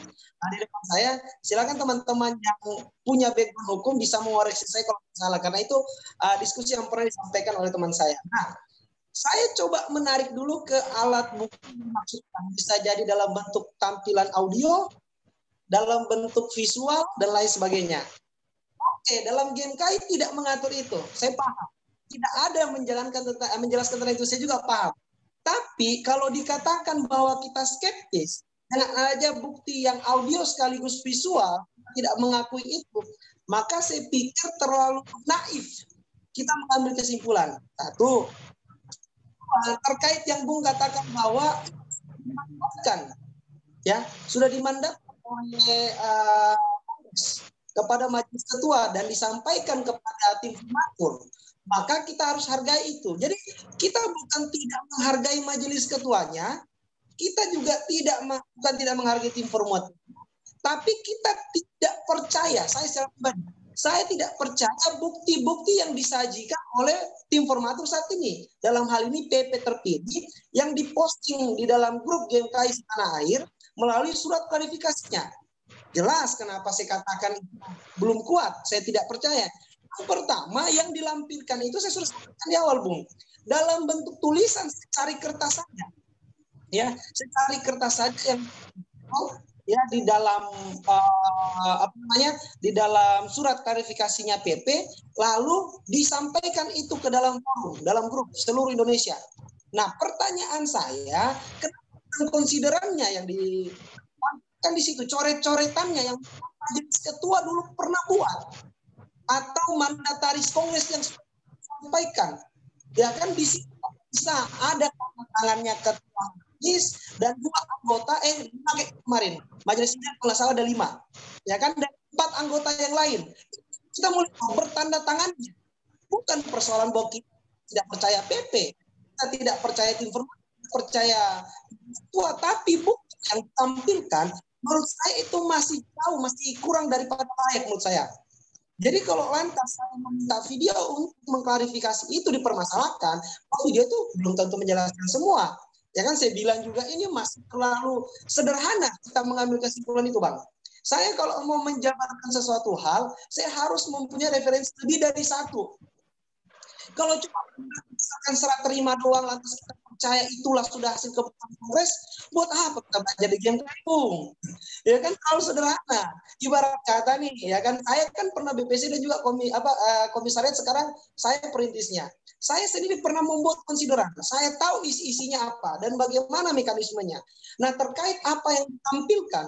di depan saya, silakan teman-teman yang punya background hukum bisa mengoreksi saya kalau salah, karena itu diskusi yang pernah disampaikan oleh teman saya. Nah, saya coba menarik dulu ke alat bukti maksudnya bisa jadi dalam bentuk tampilan audio, dalam bentuk visual, dan lain sebagainya. Oke, dalam GMKI tidak mengatur itu, saya paham. Tidak ada menjelaskan tentang itu, saya juga paham. Tapi kalau dikatakan bahwa kita skeptis, dengan aja bukti yang audio sekaligus visual tidak mengakui itu, maka saya pikir terlalu naif kita mengambil kesimpulan. Satu, terkait yang Bung katakan bahwa sudah dimandatkan oleh kepada majelis ketua dan disampaikan kepada tim pematur, maka kita harus hargai itu. Jadi kita bukan tidak menghargai majelis ketuanya, kita juga bukan tidak menghargai tim formatur, tapi kita tidak percaya, saya tidak percaya bukti-bukti yang disajikan oleh tim formatur saat ini. Dalam hal ini PP terpilih yang diposting di dalam grup GMKI Tanah Air melalui surat klarifikasinya. Jelas kenapa saya katakan belum kuat, saya tidak percaya. Yang pertama yang dilampirkan itu saya sudah sampaikan di awal, Bung. Dalam bentuk tulisan secari kertas saja. Ya, secari kertas saja yang di dalam di dalam surat klarifikasinya PP, lalu disampaikan itu ke dalam forum, dalam grup seluruh Indonesia. Nah, pertanyaan saya, kenapa konsiderannya yang kan di situ coret-coretannya yang majelis ketua dulu pernah buat atau mandataris kongres yang sampaikan, ya kan di situ bisa ada tangannya ketua dan 2 anggota kemarin majelis ini kalau salah ada 5, ya kan, dan 4 anggota yang lain. Kita mulai bertanda tangannya. Bukan persoalan bahwa kita tidak percaya PP, kita tidak percaya tim formatur, percaya ketua, tapi bukti yang ditampilkan menurut saya itu masih jauh, masih kurang daripada layak menurut saya. Jadi kalau lantas saya meminta video untuk mengklarifikasi itu dipermasalahkan, video itu belum tentu menjelaskan semua. Ya kan, saya bilang juga ini masih terlalu sederhana kita mengambil kesimpulan itu, Bang. Saya kalau mau menjabarkan sesuatu hal, saya harus mempunyai referensi lebih dari satu. Kalau cuma berdasarkan serah terima doang lantas kita percaya itulah sudah hasil keputusan Kongres, buat apa kita belajar di GMKI? Ya kan, terlalu sederhana. Ibarat kata nih, ya kan, saya kan pernah BPC dan juga komisariat, sekarang saya perintisnya. Saya sendiri pernah membuat konsideran. Saya tahu isi-isinya apa dan bagaimana mekanismenya. Nah, terkait apa yang ditampilkan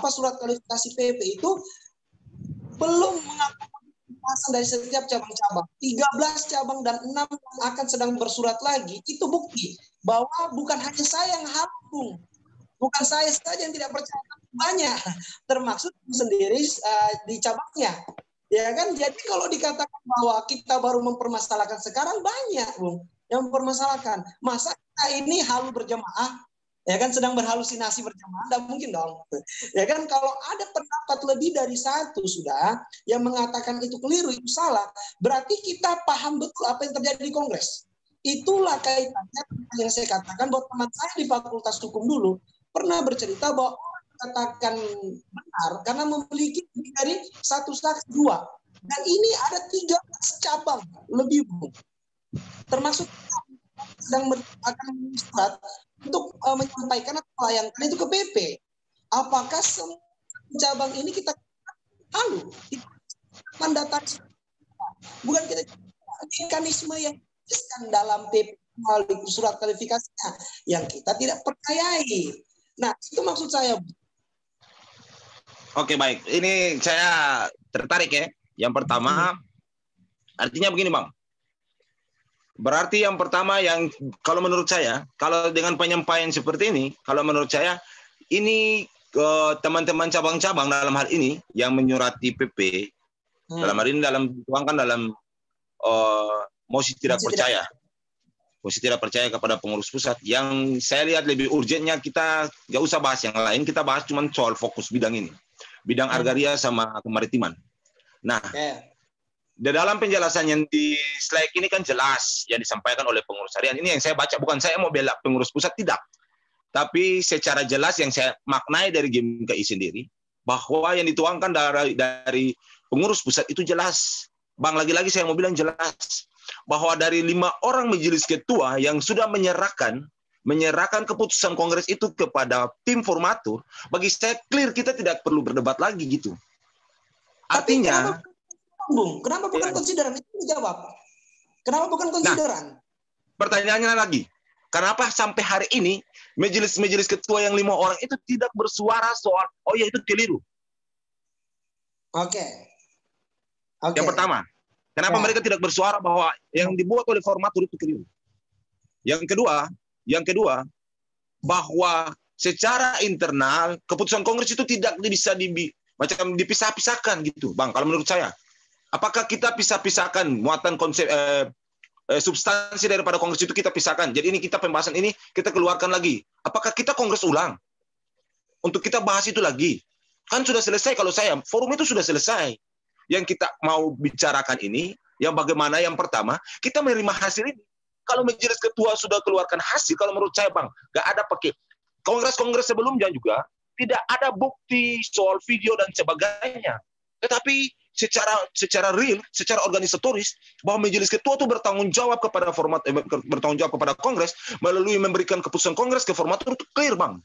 surat klarifikasi PP itu belum mengaku dari setiap cabang-cabang. 13 cabang dan 6 yang akan sedang bersurat lagi, itu bukti bahwa bukan hanya saya yang hapung. Bukan saya saja yang tidak percaya, banyak. Termasuk sendiri di cabangnya. Ya kan, jadi kalau dikatakan bahwa kita baru mempermasalahkan sekarang, banyak, Bung, yang mempermasalahkan. Masa kita ini halu berjamaah, ya kan, sedang berhalusinasi berjamaah, tidak mungkin dong. Ya kan, kalau ada pendapat lebih dari satu sudah yang mengatakan itu keliru, itu salah, berarti kita paham betul apa yang terjadi di Kongres. Itulah kaitannya yang saya katakan bahwa teman saya di Fakultas Hukum dulu pernah bercerita bahwa katakan benar karena memiliki lebih dari satu saksi 2. Dan ini ada 13 cabang lebih, Bung. Termasuk sedang akan surat untuk menyampaikan atau melayangkan itu ke PP. Apakah semua cabang ini kita halu? Mandataris, bukan kita mekanisme yang disebutkan dalam PP melalui surat kualifikasinya yang kita tidak percayai. Nah, itu maksud saya. Oke, baik. Ini saya tertarik ya. Yang pertama, artinya begini, Bang. Berarti yang pertama yang kalau menurut saya, kalau dengan penyampaian seperti ini, kalau menurut saya, ini teman-teman cabang-cabang dalam hal ini yang menyurati PP, dalam hal ini dituangkan dalam mosi tidak percaya. Mosi tidak percaya kepada pengurus pusat. Yang saya lihat lebih urgentnya, kita nggak usah bahas yang lain, kita bahas cuma soal fokus bidang ini. Bidang agraria sama kemaritiman. Nah, di dalam penjelasan yang di slide ini kan jelas yang disampaikan oleh pengurus harian. Ini yang saya baca, bukan saya mau bela pengurus pusat, tidak. Tapi secara jelas yang saya maknai dari GMKI sendiri, bahwa yang dituangkan dari pengurus pusat itu jelas. Bang, lagi-lagi saya mau bilang jelas. Bahwa dari 5 orang majelis ketua yang sudah menyerahkan keputusan kongres itu kepada tim formatur, bagi saya clear, kita tidak perlu berdebat lagi gitu. Artinya, kenapa bukan konsideran? Itu dijawab. Kenapa bukan konsideran? Nah, pertanyaannya lagi, kenapa sampai hari ini majelis ketua yang 5 orang itu tidak bersuara soal, oh ya itu keliru. Oke. Yang pertama, kenapa mereka tidak bersuara bahwa yang dibuat oleh formatur itu keliru? Yang kedua, bahwa secara internal keputusan kongres itu tidak bisa macam dipisah-pisahkan gitu, Bang. Kalau menurut saya, apakah kita pisah-pisahkan muatan konsep substansi daripada kongres itu kita pisahkan? Jadi ini kita pembahasan ini kita keluarkan lagi. Apakah kita kongres ulang untuk kita bahas itu lagi? Kan sudah selesai, kalau saya forum itu sudah selesai. Yang kita mau bicarakan ini, yang bagaimana yang pertama kita menerima hasil ini. Kalau majelis ketua sudah keluarkan hasil, kalau menurut saya, Bang, nggak ada pakai kongres-kongres sebelumnya juga tidak ada bukti soal video dan sebagainya. Tetapi secara real, secara organisatoris, bahwa majelis ketua itu bertanggung jawab kepada bertanggung jawab kepada kongres melalui memberikan keputusan kongres ke formatur itu clear, Bang.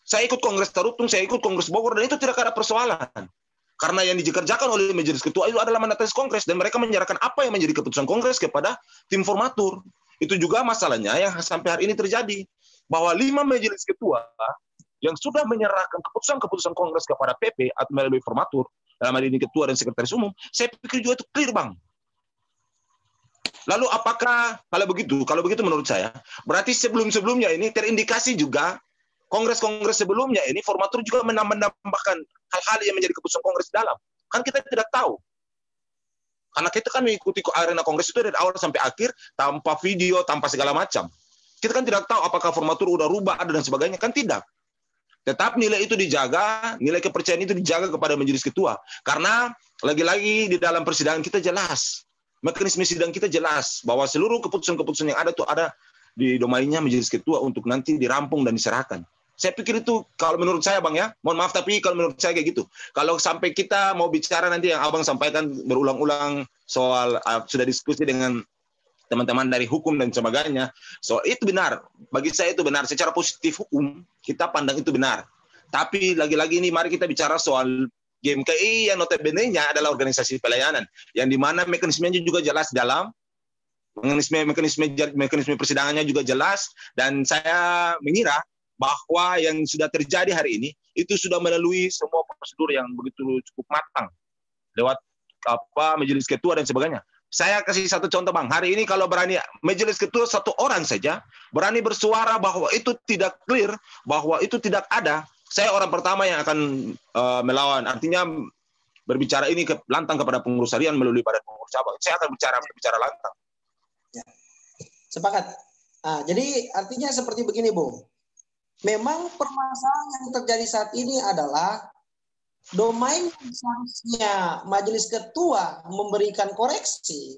Saya ikut kongres Tarutung, saya ikut kongres Bogor, dan itu tidak ada persoalan. Karena yang dikerjakan oleh majelis ketua itu adalah mandataris kongres, dan mereka menyerahkan apa yang menjadi keputusan kongres kepada tim formatur. Itu juga masalahnya yang sampai hari ini terjadi, bahwa 5 majelis ketua yang sudah menyerahkan keputusan kongres kepada PP atau melalui formatur, dalam hal ini ketua dan sekretaris umum, saya pikir juga itu clear, Bang. Lalu apakah kalau begitu menurut saya, berarti sebelumnya ini terindikasi juga kongres-kongres sebelumnya ini formatur juga menambahkan hal-hal yang menjadi keputusan kongres dalam. Kan kita tidak tahu. Karena kita kan mengikuti arena kongres itu dari awal sampai akhir tanpa video, tanpa segala macam. Kita kan tidak tahu apakah formatur udah rubah ada dan sebagainya, kan tidak. Tetap nilai itu dijaga, nilai kepercayaan itu dijaga kepada majelis ketua. Karena lagi-lagi di dalam persidangan kita jelas, mekanisme sidang kita jelas bahwa seluruh keputusan-keputusan yang ada itu ada di domainnya majelis ketua untuk nanti dirampung dan diserahkan. Saya pikir itu kalau menurut saya, Bang, ya. Mohon maaf tapi kalau menurut saya kayak gitu. Kalau sampai kita mau bicara nanti yang Abang sampaikan berulang-ulang soal sudah diskusi dengan teman-teman dari hukum dan sebagainya. So itu benar. Bagi saya itu benar. Secara positif hukum kita pandang itu benar. Tapi lagi-lagi ini mari kita bicara soal GMKI yang notabene-nya adalah organisasi pelayanan yang dimana mekanismenya juga jelas dalam mekanisme persidangannya juga jelas, dan saya mengira bahwa yang sudah terjadi hari ini itu sudah melalui semua prosedur yang begitu cukup matang lewat majelis ketua dan sebagainya. Saya kasih satu contoh, Bang. Hari ini kalau berani majelis ketua 1 orang saja berani bersuara bahwa itu tidak clear, bahwa itu tidak ada, saya orang pertama yang akan melawan. Artinya berbicara ini lantang kepada pengurus harian melalui badan pengurus cabang. Saya akan berbicara lantang. Ya. Sepakat. Nah, jadi artinya seperti begini, Bung. Memang permasalahan yang terjadi saat ini adalah domain seharusnya majelis ketua memberikan koreksi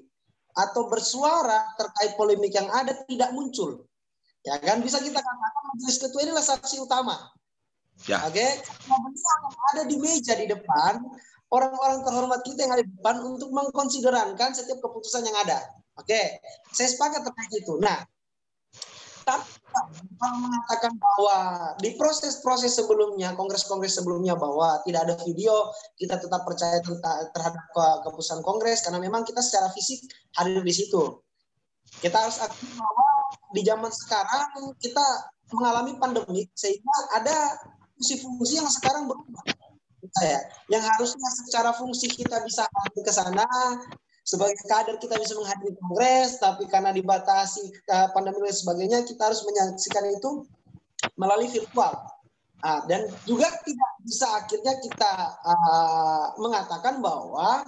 atau bersuara terkait polemik yang ada tidak muncul. Ya kan, bisa kita katakan majelis ketua inilah saksi utama. Ya. Oke, yang ada di meja di depan, orang-orang terhormat kita yang ada di depan untuk mengkonsiderankan setiap keputusan yang ada. Oke, saya sepakat terkait itu. Nah, Tapi kalau mengatakan bahwa di proses-proses sebelumnya, kongres-kongres sebelumnya bahwa tidak ada video, kita tetap percaya terhadap keputusan kongres karena memang kita secara fisik hadir di situ. Kita harus akui bahwa di zaman sekarang kita mengalami pandemi sehingga ada fungsi-fungsi yang sekarang berubah. Yang harusnya secara fungsi kita bisa hadir ke sana, sebagai kader kita bisa menghadiri kongres, tapi karena dibatasi pandemi dan sebagainya, kita harus menyaksikan itu melalui virtual. Dan juga tidak bisa akhirnya kita mengatakan bahwa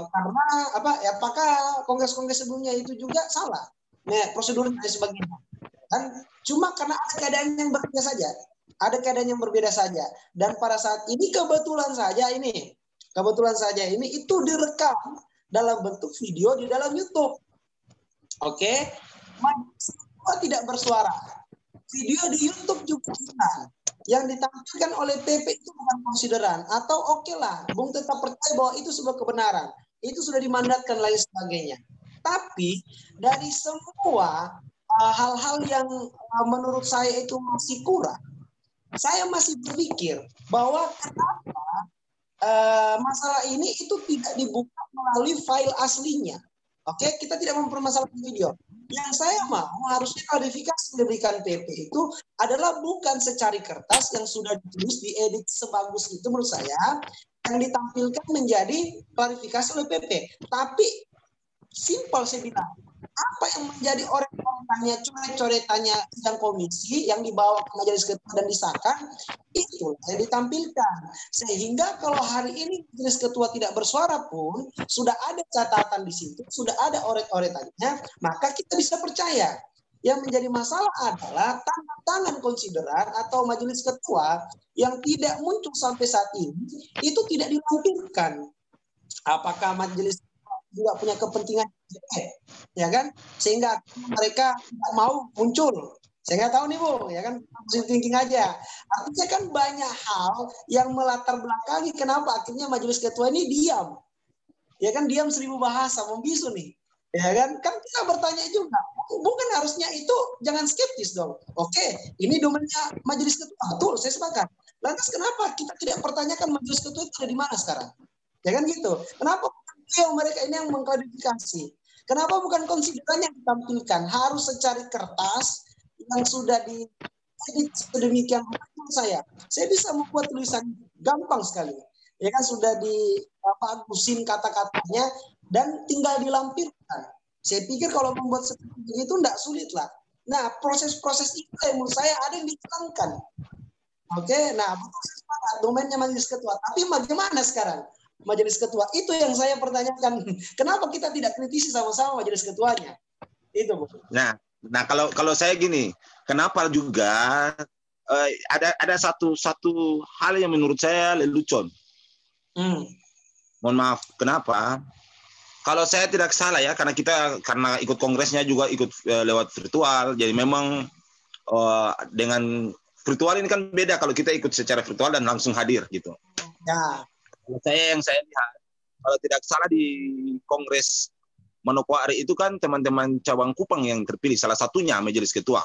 karena apakah kongres-kongres sebelumnya itu juga salah, prosedur dan sebagainya. Dan cuma karena ada keadaan yang berbeda saja, Dan pada saat ini kebetulan saja ini itu direkam dalam bentuk video di dalam YouTube. Oke, mahasiswa tidak bersuara. Video di YouTube juga yang ditampilkan oleh PP itu bukan konsideran atau oke lah, Bung tetap percaya bahwa itu sebuah kebenaran. Itu sudah dimandatkan lain sebagainya. Tapi dari semua hal-hal yang menurut saya itu masih kurang, saya masih berpikir bahwa kenapa masalah ini itu tidak dibuka melalui file aslinya. Oke, kita tidak mempermasalahkan video. Yang saya mau harusnya klarifikasi yang diberikan PP itu adalah bukan secari kertas yang sudah ditulis, diedit sebagus itu menurut saya, yang ditampilkan menjadi klarifikasi oleh PP. Tapi simpel saya bilang, apa yang menjadi coret-coretannya sidang komisi yang dibawa ke majelis ketua dan disahkan, itulah yang ditampilkan. Sehingga kalau hari ini majelis ketua tidak bersuara pun, sudah ada catatan di situ, sudah ada oret-oretannya, maka kita bisa percaya. Yang menjadi masalah adalah tangan konsideran atau majelis ketua yang tidak muncul sampai saat ini, itu tidak dilampirkan. Apakah majelis juga punya kepentingan, ya kan, sehingga mereka tidak mau muncul. Saya nggak tahu nih Bu, ya kan, positive thinking aja. Artinya kan banyak hal yang melatar belakangi kenapa akhirnya majelis ketua ini diam, ya kan, diam 1000 bahasa, membisu nih, ya kan. Kan kita bertanya juga, bukan harusnya itu jangan skeptis dong. Oke, ini domennya majelis ketua, betul, saya sepakat. Lantas kenapa kita tidak pertanyakan majelis ketua itu ada di mana sekarang, ya kan gitu. Kenapa mereka ini yang mengklarifikasi? Kenapa bukan konsideran yang ditampilkan? Harus secari kertas yang sudah diedit sedemikian rupa. Saya bisa membuat tulisan gampang sekali. Ya kan, sudah dibagusin kata-katanya dan tinggal dilampirkan. Saya pikir kalau membuat seperti itu tidak sulit lah. Nah, proses-proses itu yang menurut saya ada yang dihilangkan. Oke, nah betul, domainnya majelis ketua. Tapi bagaimana sekarang majelis ketua? Itu yang saya pertanyakan. Kenapa kita tidak kritisi sama-sama majelis ketuanya? Itu, Bu. Nah kalau saya gini, kenapa juga ada satu hal yang menurut saya lelucon. Mohon maaf, kenapa? Kalau saya tidak salah ya, karena ikut kongresnya juga ikut lewat virtual, jadi memang dengan virtual ini kan beda kalau kita ikut secara virtual dan langsung hadir gitu. Ya. Yang saya lihat, kalau tidak salah di Kongres Manokwari itu kan teman-teman cabang Kupang yang terpilih, salah satunya majelis ketua.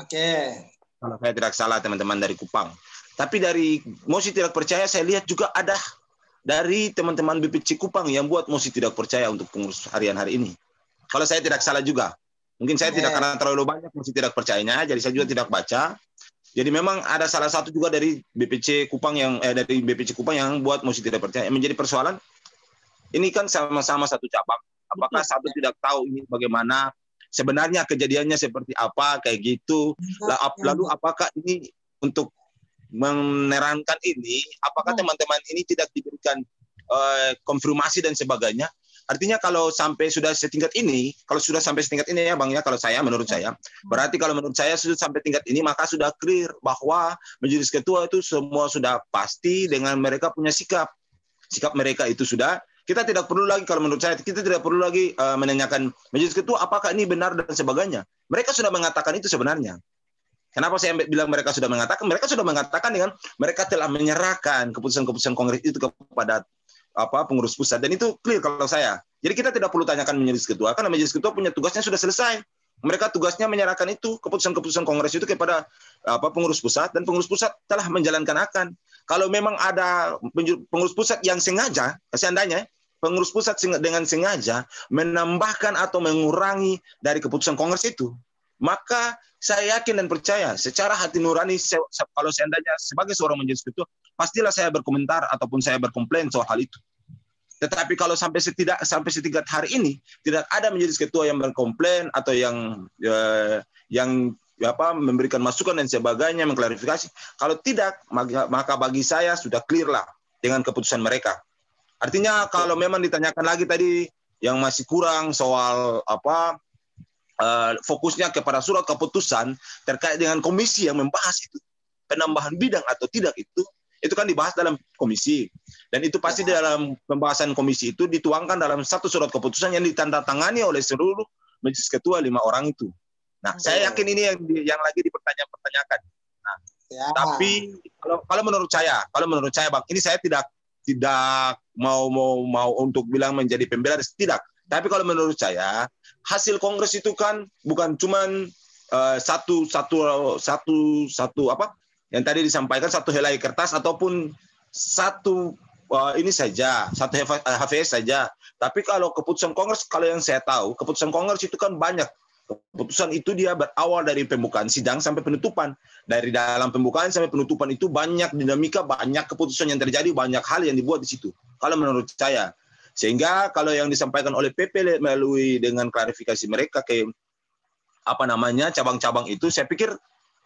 Oke. Kalau saya tidak salah teman-teman dari Kupang. Tapi dari mosi tidak percaya saya lihat juga ada dari teman-teman BPC Kupang yang buat mosi tidak percaya untuk pengurus harian hari ini. Kalau saya tidak salah juga. Mungkin saya tidak, karena terlalu banyak mosi tidak percayanya, jadi saya juga tidak baca. Jadi memang ada salah satu juga dari BPC Kupang yang buat mosi tidak percaya. Yang menjadi persoalan, ini kan sama-sama satu cabang. Apakah satu tidak tahu ini bagaimana sebenarnya kejadiannya seperti apa kayak gitu? Lalu apakah ini untuk menerangkan ini, apakah teman-teman ini tidak diberikan konfirmasi dan sebagainya? Artinya kalau sampai sudah setingkat ini, ya Bang ya, menurut saya, berarti kalau menurut saya sudah sampai tingkat ini, maka sudah clear bahwa majelis ketua itu semua sudah pasti dengan mereka punya sikap mereka itu sudah, kita tidak perlu lagi, kalau menurut saya, kita tidak perlu lagi menanyakan majelis ketua apakah ini benar dan sebagainya. Mereka sudah mengatakan itu sebenarnya. Kenapa saya bilang mereka sudah mengatakan? Mereka sudah mengatakan dengan mereka telah menyerahkan keputusan-keputusan kongres itu kepada pengurus pusat, dan itu clear kalau saya. Jadi kita tidak perlu tanyakan majelis ketua, karena majelis ketua punya tugasnya sudah selesai. mereka tugasnya menyerahkan itu keputusan-keputusan kongres itu kepada pengurus pusat, dan pengurus pusat telah menjalankan akan. Kalau memang ada pengurus pusat yang sengaja, seandainya pengurus pusat dengan sengaja menambahkan atau mengurangi dari keputusan kongres itu, maka saya yakin dan percaya secara hati nurani, kalau seandainya sebagai seorang majelis ketua, pastilah saya berkomentar ataupun saya berkomplain soal hal itu. Tetapi kalau sampai setiga hari ini tidak ada majelis ketua yang berkomplain atau yang memberikan masukan dan sebagainya, mengklarifikasi. Kalau tidak, maka bagi saya sudah clear lah dengan keputusan mereka. Artinya kalau memang ditanyakan lagi tadi yang masih kurang soal fokusnya kepada surat keputusan terkait dengan komisi yang membahas itu, penambahan bidang atau tidak itu kan dibahas dalam komisi, dan itu pasti dalam pembahasan komisi itu dituangkan dalam satu surat keputusan yang ditandatangani oleh seluruh majelis ketua 5 orang itu. Nah, saya yakin ini yang lagi dipertanyakan. Nah, tapi kalau menurut saya Bang, ini saya tidak mau untuk bilang menjadi pembela, tidak. Tapi kalau menurut saya hasil kongres itu kan bukan cuman satu yang tadi disampaikan, satu helai kertas ataupun satu satu HVS saja. Tapi kalau keputusan kongres, kalau yang saya tahu, keputusan kongres itu kan banyak. Keputusan itu dia berawal dari pembukaan sidang sampai penutupan. Dari dalam pembukaan sampai penutupan itu banyak dinamika, banyak keputusan yang terjadi, banyak hal yang dibuat di situ. Kalau menurut saya. Sehingga kalau yang disampaikan oleh PP melalui dengan klarifikasi mereka ke cabang-cabang itu, saya pikir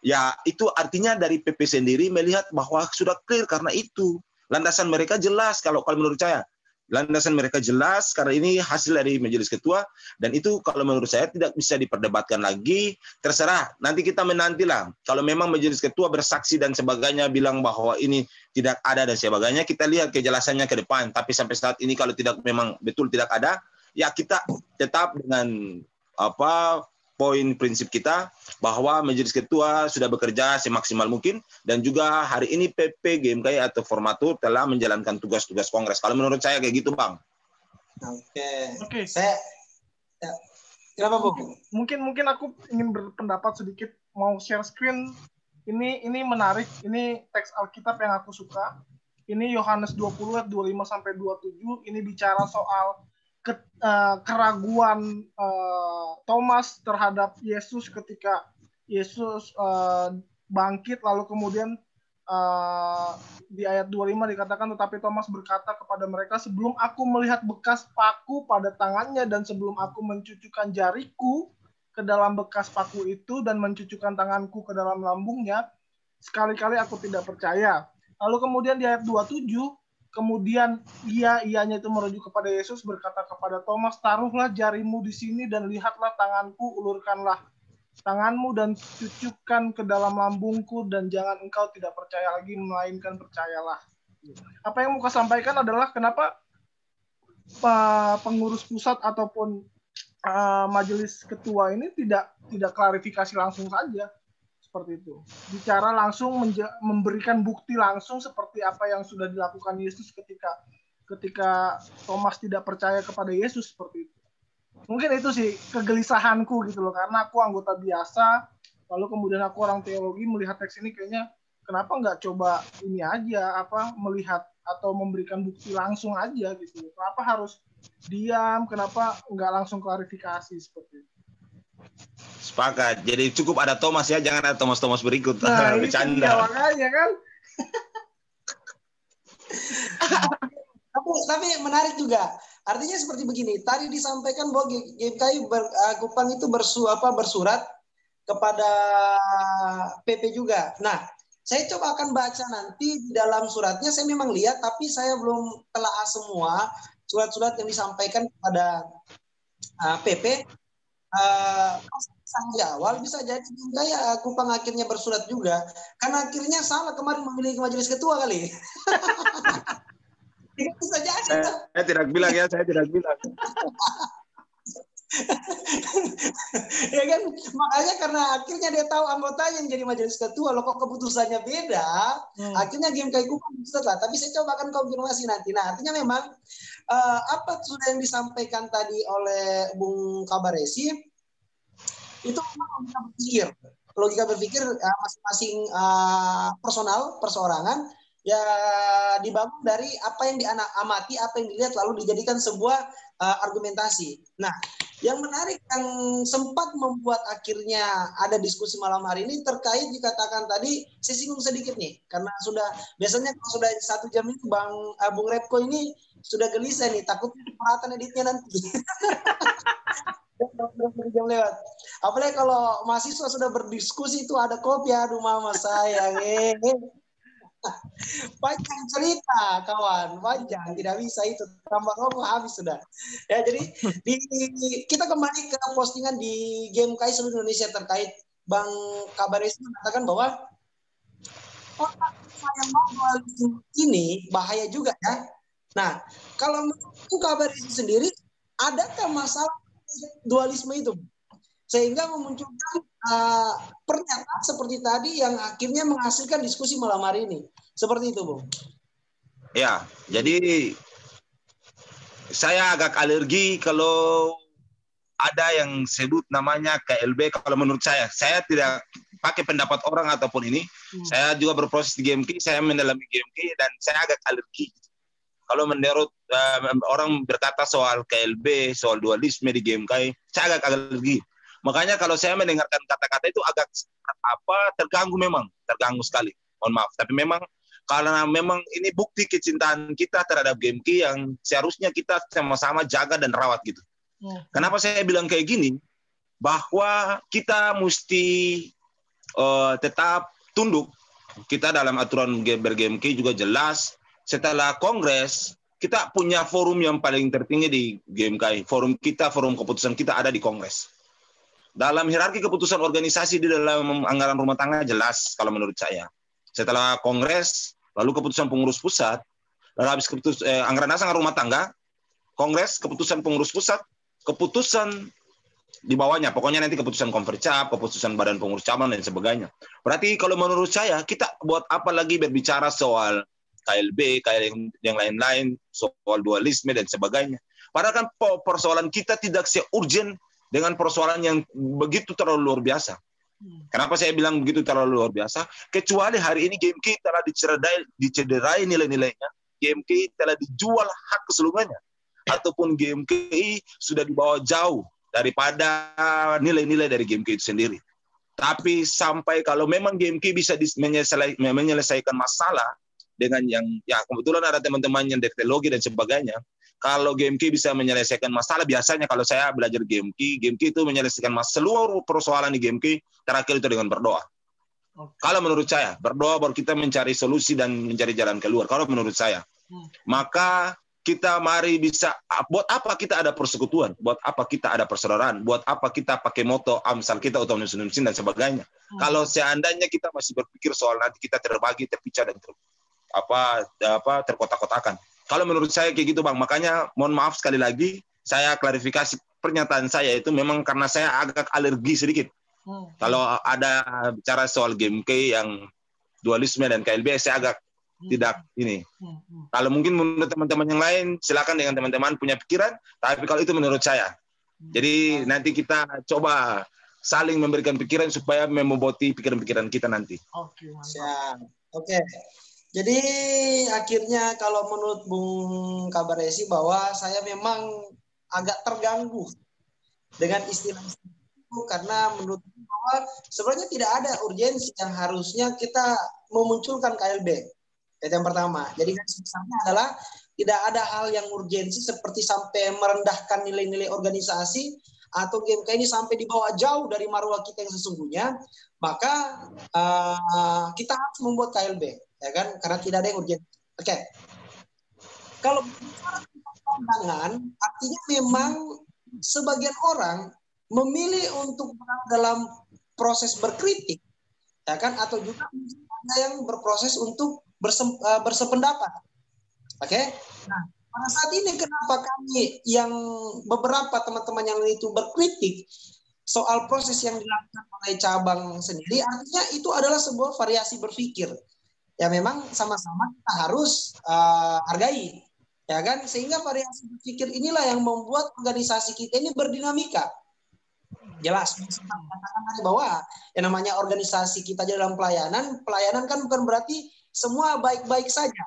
ya itu artinya dari PP sendiri melihat bahwa sudah clear, karena itu landasan mereka jelas. Kalau menurut saya landasan mereka jelas karena ini hasil dari majelis ketua, dan itu kalau menurut saya tidak bisa diperdebatkan lagi. Terserah, nanti kita menantilah. Kalau memang majelis ketua bersaksi dan sebagainya bilang bahwa ini tidak ada dan sebagainya, kita lihat kejelasannya ke depan. Tapi sampai saat ini kalau memang betul tidak ada, ya kita tetap dengan poin prinsip kita bahwa majelis ketua sudah bekerja semaksimal mungkin, dan juga hari ini PP GMKI atau Formatur telah menjalankan tugas-tugas kongres. Kalau menurut saya kayak gitu, Bang. Oke. Saya kenapa, Bu? Mungkin aku ingin berpendapat sedikit, mau share screen. Ini menarik. Ini teks Alkitab yang aku suka. Ini Yohanes 20 ayat 25 sampai 27. Ini bicara soal keraguan Thomas terhadap Yesus ketika Yesus bangkit, lalu kemudian di ayat 25 dikatakan, tetapi Thomas berkata kepada mereka, sebelum aku melihat bekas paku pada tangannya dan sebelum aku mencucukkan jariku ke dalam bekas paku itu dan mencucukkan tanganku ke dalam lambungnya, sekali-kali aku tidak percaya. Lalu kemudian di ayat 27, kemudian ianya itu merujuk kepada Yesus, berkata kepada Thomas, taruhlah jarimu di sini dan lihatlah tanganku, ulurkanlah tanganmu dan cucukkan ke dalam lambungku, dan jangan engkau tidak percaya lagi, melainkan percayalah. Apa yang mau sampaikan adalah kenapa pengurus pusat ataupun majelis ketua ini tidak klarifikasi langsung saja. Seperti itu. Bicara langsung, memberikan bukti langsung seperti apa yang sudah dilakukan Yesus ketika Thomas tidak percaya kepada Yesus, seperti itu. Mungkin itu sih kegelisahanku gitu loh, karena aku anggota biasa, lalu kemudian aku orang teologi melihat teks ini, kayaknya kenapa nggak coba ini aja, melihat atau memberikan bukti langsung aja gitu. Kenapa harus diam, kenapa nggak langsung klarifikasi seperti itu. Sepakat. Jadi cukup ada Thomas ya, jangan ada Thomas berikut. Nah, bercanda. Iya, makanya kan. Tapi menarik juga. Artinya seperti begini. Tadi disampaikan bahwa GMKI Kupang itu bersurat kepada PP juga. Nah, saya coba akan baca nanti di dalam suratnya. Saya memang lihat, tapi saya belum telaah semua surat-surat yang disampaikan kepada PP. Di awal bisa jadi kayak Kupang akhirnya bersurat juga, karena akhirnya salah kemarin memilih majelis ketua kali. Bisa jadi. Saya tidak bilang. Ya kan, makanya karena akhirnya dia tahu anggotanya yang jadi majelis ketua, loh kok keputusannya beda. Akhirnya GMKI Kupang bersurat lah. Tapi saya coba akan konfirmasi nanti. Nah, artinya memang apa sudah yang disampaikan tadi oleh Bung Kabaresi, itu logika berpikir masing-masing personal perseorangan ya dibangun dari apa yang diamati, apa yang dilihat lalu dijadikan sebuah argumentasi. Nah, yang menarik yang sempat membuat akhirnya ada diskusi malam hari ini terkait dikatakan tadi, saya singgung sedikit nih, karena biasanya kalau sudah 1 jam ini Bung Repko ini sudah gelisah nih, takutnya perhatian editnya nanti. Jam lewat. Apalagi kalau mahasiswa sudah berdiskusi itu ada kopi, aduh mama sayang. Panjang cerita kawan, panjang, tidak bisa itu tambah rokok habis sudah. Ya jadi kita kembali ke postingan di GMKI seluruh Indonesia terkait Bang Kabaresi mengatakan bahwa yang mau ini bahaya juga ya. Nah kalau menurut Kabaresi sendiri, adakah masalah dualisme itu sehingga memunculkan pernyataan seperti tadi yang akhirnya menghasilkan diskusi malam hari ini. Seperti itu, Bung. Ya, jadi saya agak alergi kalau ada yang sebut namanya KLB. Kalau menurut saya tidak pakai pendapat orang ataupun ini. Saya juga berproses di GMK, saya mendalami GMK dan saya agak alergi. Kalau menurut orang berkata soal KLB, soal dualisme di GMK, saya agak alergi. Makanya kalau saya mendengarkan kata-kata itu agak terganggu sekali. Mohon maaf, tapi memang karena memang ini bukti kecintaan kita terhadap GMK yang seharusnya kita sama-sama jaga dan rawat gitu. Kenapa saya bilang kayak gini? Bahwa kita mesti tetap tunduk. Kita dalam aturan ber-GMK juga jelas. Setelah kongres, kita punya forum yang paling tertinggi di GMK. Forum keputusan kita ada di kongres. Dalam hierarki keputusan organisasi di dalam anggaran rumah tangga jelas kalau menurut saya. Setelah kongres, lalu keputusan pengurus pusat, lalu habis anggaran dasar rumah tangga, kongres, keputusan pengurus pusat, keputusan di bawahnya, pokoknya nanti keputusan konfercap, keputusan badan pengurus cabang dan sebagainya. Berarti kalau menurut saya, kita buat apa lagi berbicara soal KLB, yang lain-lain, soal dualisme dan sebagainya. Padahal kan persoalan kita tidak se-urgent dengan persoalan yang begitu terlalu luar biasa. Kenapa saya bilang begitu terlalu luar biasa? Kecuali hari ini GMK telah dicederai nilai-nilainya, GMK telah dijual hak keseluruhannya, ataupun GMK sudah dibawa jauh daripada nilai-nilai dari GMK itu sendiri. Tapi sampai kalau memang GMK bisa menyelesaikan masalah dengan yang, ya kebetulan ada teman-teman yang teknologi dan sebagainya, kalau GMK bisa menyelesaikan masalah, biasanya kalau saya belajar GMK itu menyelesaikan seluruh persoalan di GMK, terakhir itu dengan berdoa. Kalau menurut saya, berdoa baru kita mencari solusi dan mencari jalan keluar. Kalau menurut saya, maka kita mari bisa, buat apa kita ada persekutuan, buat apa kita ada persaudaraan, buat apa kita pakai moto Amsal kita, utama nusin dan sebagainya. Kalau seandainya kita masih berpikir soal nanti kita terbagi, terpecah dan terkotak-kotakan. Kalau menurut saya kayak gitu Bang, makanya mohon maaf sekali lagi, saya klarifikasi pernyataan saya itu memang karena saya agak alergi sedikit. Kalau ada bicara soal GMK yang dualisme dan KLB, saya agak tidak ini. Kalau mungkin menurut teman-teman yang lain, silakan dengan teman-teman punya pikiran, tapi kalau itu menurut saya. Jadi nanti kita coba saling memberikan pikiran supaya memboboti pikiran-pikiran kita nanti. Oke, siap. Oke. Jadi akhirnya kalau menurut Bung Kabaresi bahwa saya memang agak terganggu dengan istilah itu karena menurut bahwa sebenarnya tidak ada urgensi yang harusnya kita memunculkan KLB. Itu yang pertama. Jadi kan sebesarnya adalah tidak ada hal yang urgensi seperti sampai merendahkan nilai-nilai organisasi atau GMK ini sampai dibawa jauh dari marwah kita yang sesungguhnya, maka kita harus membuat KLB. Ya kan, karena tidak ada yang urgent. Oke. Kalau bicara tentang pandangan, artinya memang sebagian orang memilih untuk dalam proses berkritik, ya kan, atau juga ada yang berproses untuk bersependapat. Oke. Nah, pada saat ini kenapa kami yang beberapa teman-teman yang itu berkritik soal proses yang dilakukan oleh cabang sendiri, artinya itu adalah sebuah variasi berpikir. Ya memang sama-sama kita harus hargai, ya kan, sehingga variasi berpikir inilah yang membuat organisasi kita ini berdinamika. Jelas. Katakan tadi bahwa yang namanya organisasi kita dalam pelayanan kan bukan berarti semua baik-baik saja.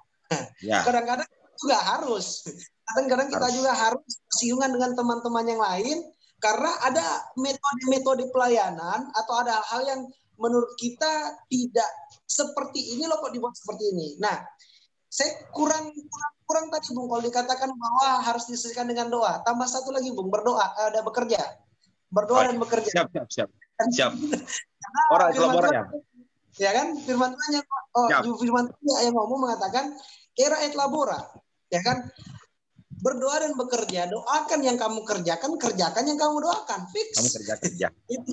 Ya. Kadang-kadang juga harus. Kadang-kadang kita juga harus bersinggungan dengan teman-teman yang lain karena ada metode-metode pelayanan atau ada hal yang menurut kita tidak seperti ini loh kok dibuat seperti ini. Nah, saya kurang tadi Bung kalau dikatakan bahwa harus diselesaikan dengan doa. Tambah satu lagi Bung, ada bekerja. Berdoa dan bekerja. Siap. Orang ya. Ya kan? Firman Tuhan yang ngomong mengatakan era et labora. Ya kan? Berdoa dan bekerja, doakan yang kamu kerjakan yang kamu doakan. Fix. Kamu kerja. Itu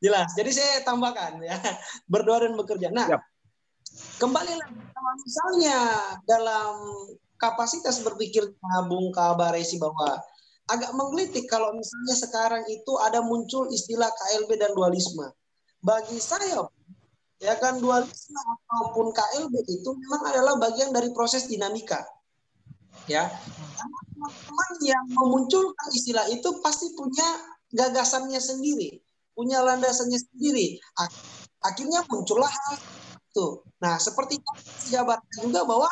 jelas. Jadi saya tambahkan ya, berdoa dan bekerja. Nah, kembali lagi misalnya dalam kapasitas berpikir Bung Kabaresi bahwa agak menggelitik kalau misalnya sekarang itu ada muncul istilah KLB dan dualisme. Bagi saya, ya kan dualisme ataupun KLB itu memang adalah bagian dari proses dinamika. Ya, teman-teman yang memunculkan istilah itu pasti punya gagasannya sendiri, punya landasannya sendiri. Akhirnya muncullah hal itu. Nah, seperti jabarkan juga bahwa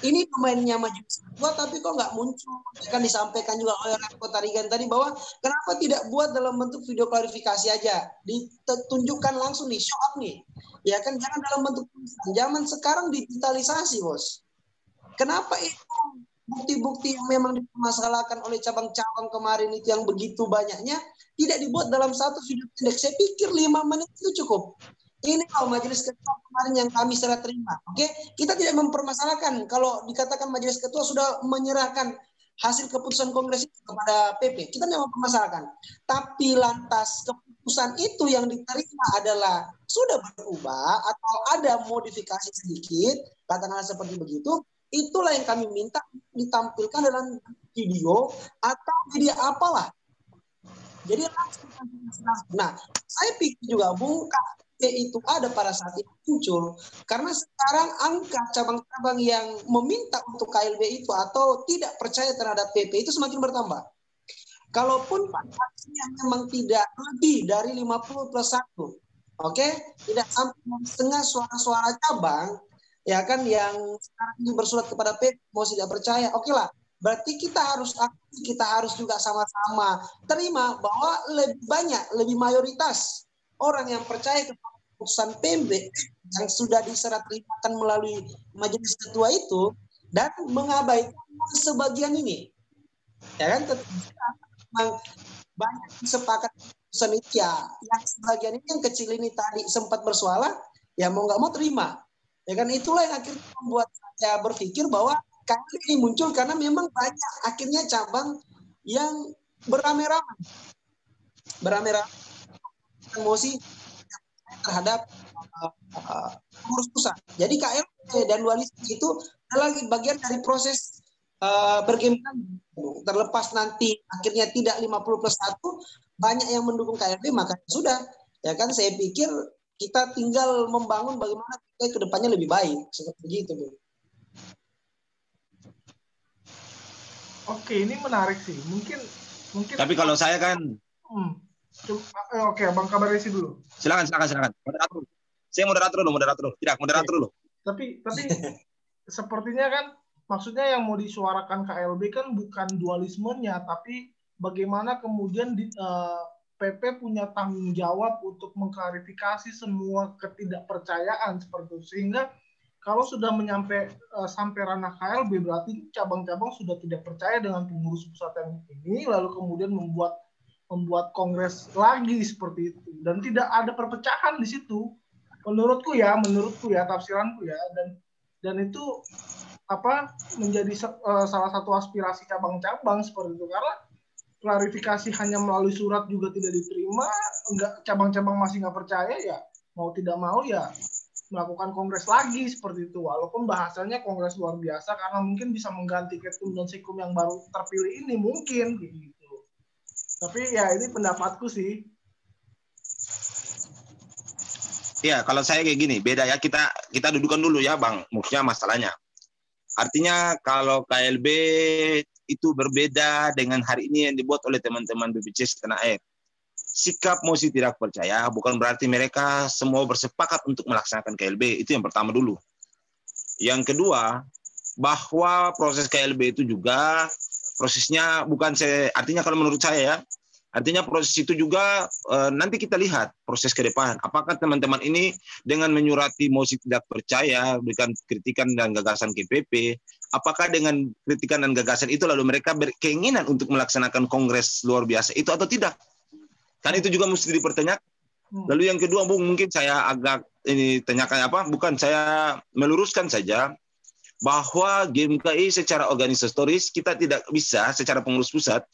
ini pemainnya Majelis Ketua, tapi kok nggak muncul? Kan disampaikan juga oleh Kota Rigan tadi bahwa kenapa tidak buat dalam bentuk video klarifikasi aja, ditunjukkan langsung nih, show up nih, ya kan jangan dalam bentuk tulisan. Zaman sekarang digitalisasi, bos. Kenapa itu? Bukti-bukti yang memang dipermasalahkan oleh cabang-cabang kemarin itu yang begitu banyaknya tidak dibuat dalam satu video pendek. Saya pikir 5 menit itu cukup. Ini kalau Majelis Ketua kemarin yang kami serah terima. Oke, kita tidak mempermasalahkan kalau dikatakan Majelis Ketua sudah menyerahkan hasil keputusan Kongres itu kepada PP. Kita tidak mempermasalahkan. Tapi lantas keputusan itu yang diterima adalah sudah berubah atau ada modifikasi sedikit, katakanlah seperti begitu. Itulah yang kami minta ditampilkan dalam video atau media apalah. Jadi langsung. Nah, saya pikir juga Bung itu ada pada saat itu muncul karena sekarang angka cabang-cabang yang meminta untuk KLB itu atau tidak percaya terhadap PP itu semakin bertambah. Kalaupun vaksinnya memang tidak lebih dari 50+1, oke, tidak sampai setengah suara-suara cabang. Ya kan yang sekarang ini bersurat kepada PP mau tidak percaya, oke lah. Berarti kita harus juga sama-sama terima bahwa lebih mayoritas orang yang percaya kepada keputusan PMB yang sudah diserah terimakan melalui Majelis Ketua itu dan mengabaikan sebagian ini. Ya kan memang banyak sepakat keputusan itu ya. Yang sebagian ini yang kecil ini tadi sempat bersuara, ya mau nggak mau terima. Ya kan itulah yang akhirnya membuat saya berpikir bahwa kali ini muncul karena memang banyak akhirnya cabang yang beramai-ramai emosi terhadap pengurus pusat. Jadi KLB dan dualisme itu adalah bagian dari proses bergabungan. Terlepas nanti akhirnya tidak 50+1, banyak yang mendukung KLB, maka sudah. Ya kan saya pikir kita tinggal membangun bagaimana kita ke depannya lebih baik. Seperti itu, Bu. Oke, ini menarik sih. Mungkin. Tapi kalau saya kan. Oke, Bang Kabaresi dulu. Silakan. Moderator. Saya moderator dulu. Tidak, moderator dulu. Tapi sepertinya kan maksudnya yang mau disuarakan KLB kan bukan dualismenya, tapi bagaimana kemudian PP punya tanggung jawab untuk mengklarifikasi semua ketidakpercayaan seperti itu. Sehingga kalau sudah sampai ranah KLB berarti cabang-cabang sudah tidak percaya dengan pengurus pusat yang ini, lalu kemudian membuat kongres lagi seperti itu, dan tidak ada perpecahan di situ. Menurutku ya tafsiranku ya, dan itu menjadi salah satu aspirasi cabang-cabang seperti itu, karena klarifikasi hanya melalui surat juga tidak diterima, cabang-cabang masih nggak percaya, ya mau tidak mau ya melakukan kongres lagi seperti itu, walaupun bahasanya kongres luar biasa karena mungkin bisa mengganti ketum dan sikum yang baru terpilih ini mungkin gitu. Tapi ya ini pendapatku sih. Ya, kalau saya kayak gini, beda ya, kita dudukan dulu ya Bang, maksudnya masalahnya. Artinya kalau KLB itu berbeda dengan hari ini yang dibuat oleh teman-teman BPJS Tanah Air. sikap mosi tidak percaya bukan berarti mereka semua bersepakat untuk melaksanakan KLB. Itu yang pertama dulu. Yang kedua, bahwa proses KLB itu juga prosesnya bukan artinya kalau menurut saya ya, artinya proses itu juga nanti kita lihat proses ke depan. Apakah teman-teman ini dengan menyurati mosi tidak percaya, berikan kritikan dan gagasan KPP, apakah dengan kritikan dan gagasan itu lalu mereka berkeinginan untuk melaksanakan kongres luar biasa itu atau tidak? Kan itu juga mesti dipertanyakan. Lalu yang kedua, Bung, mungkin saya agak ini tanyakan bukan saya meluruskan saja bahwa GMKI secara organisatoris kita tidak bisa secara pengurus pusat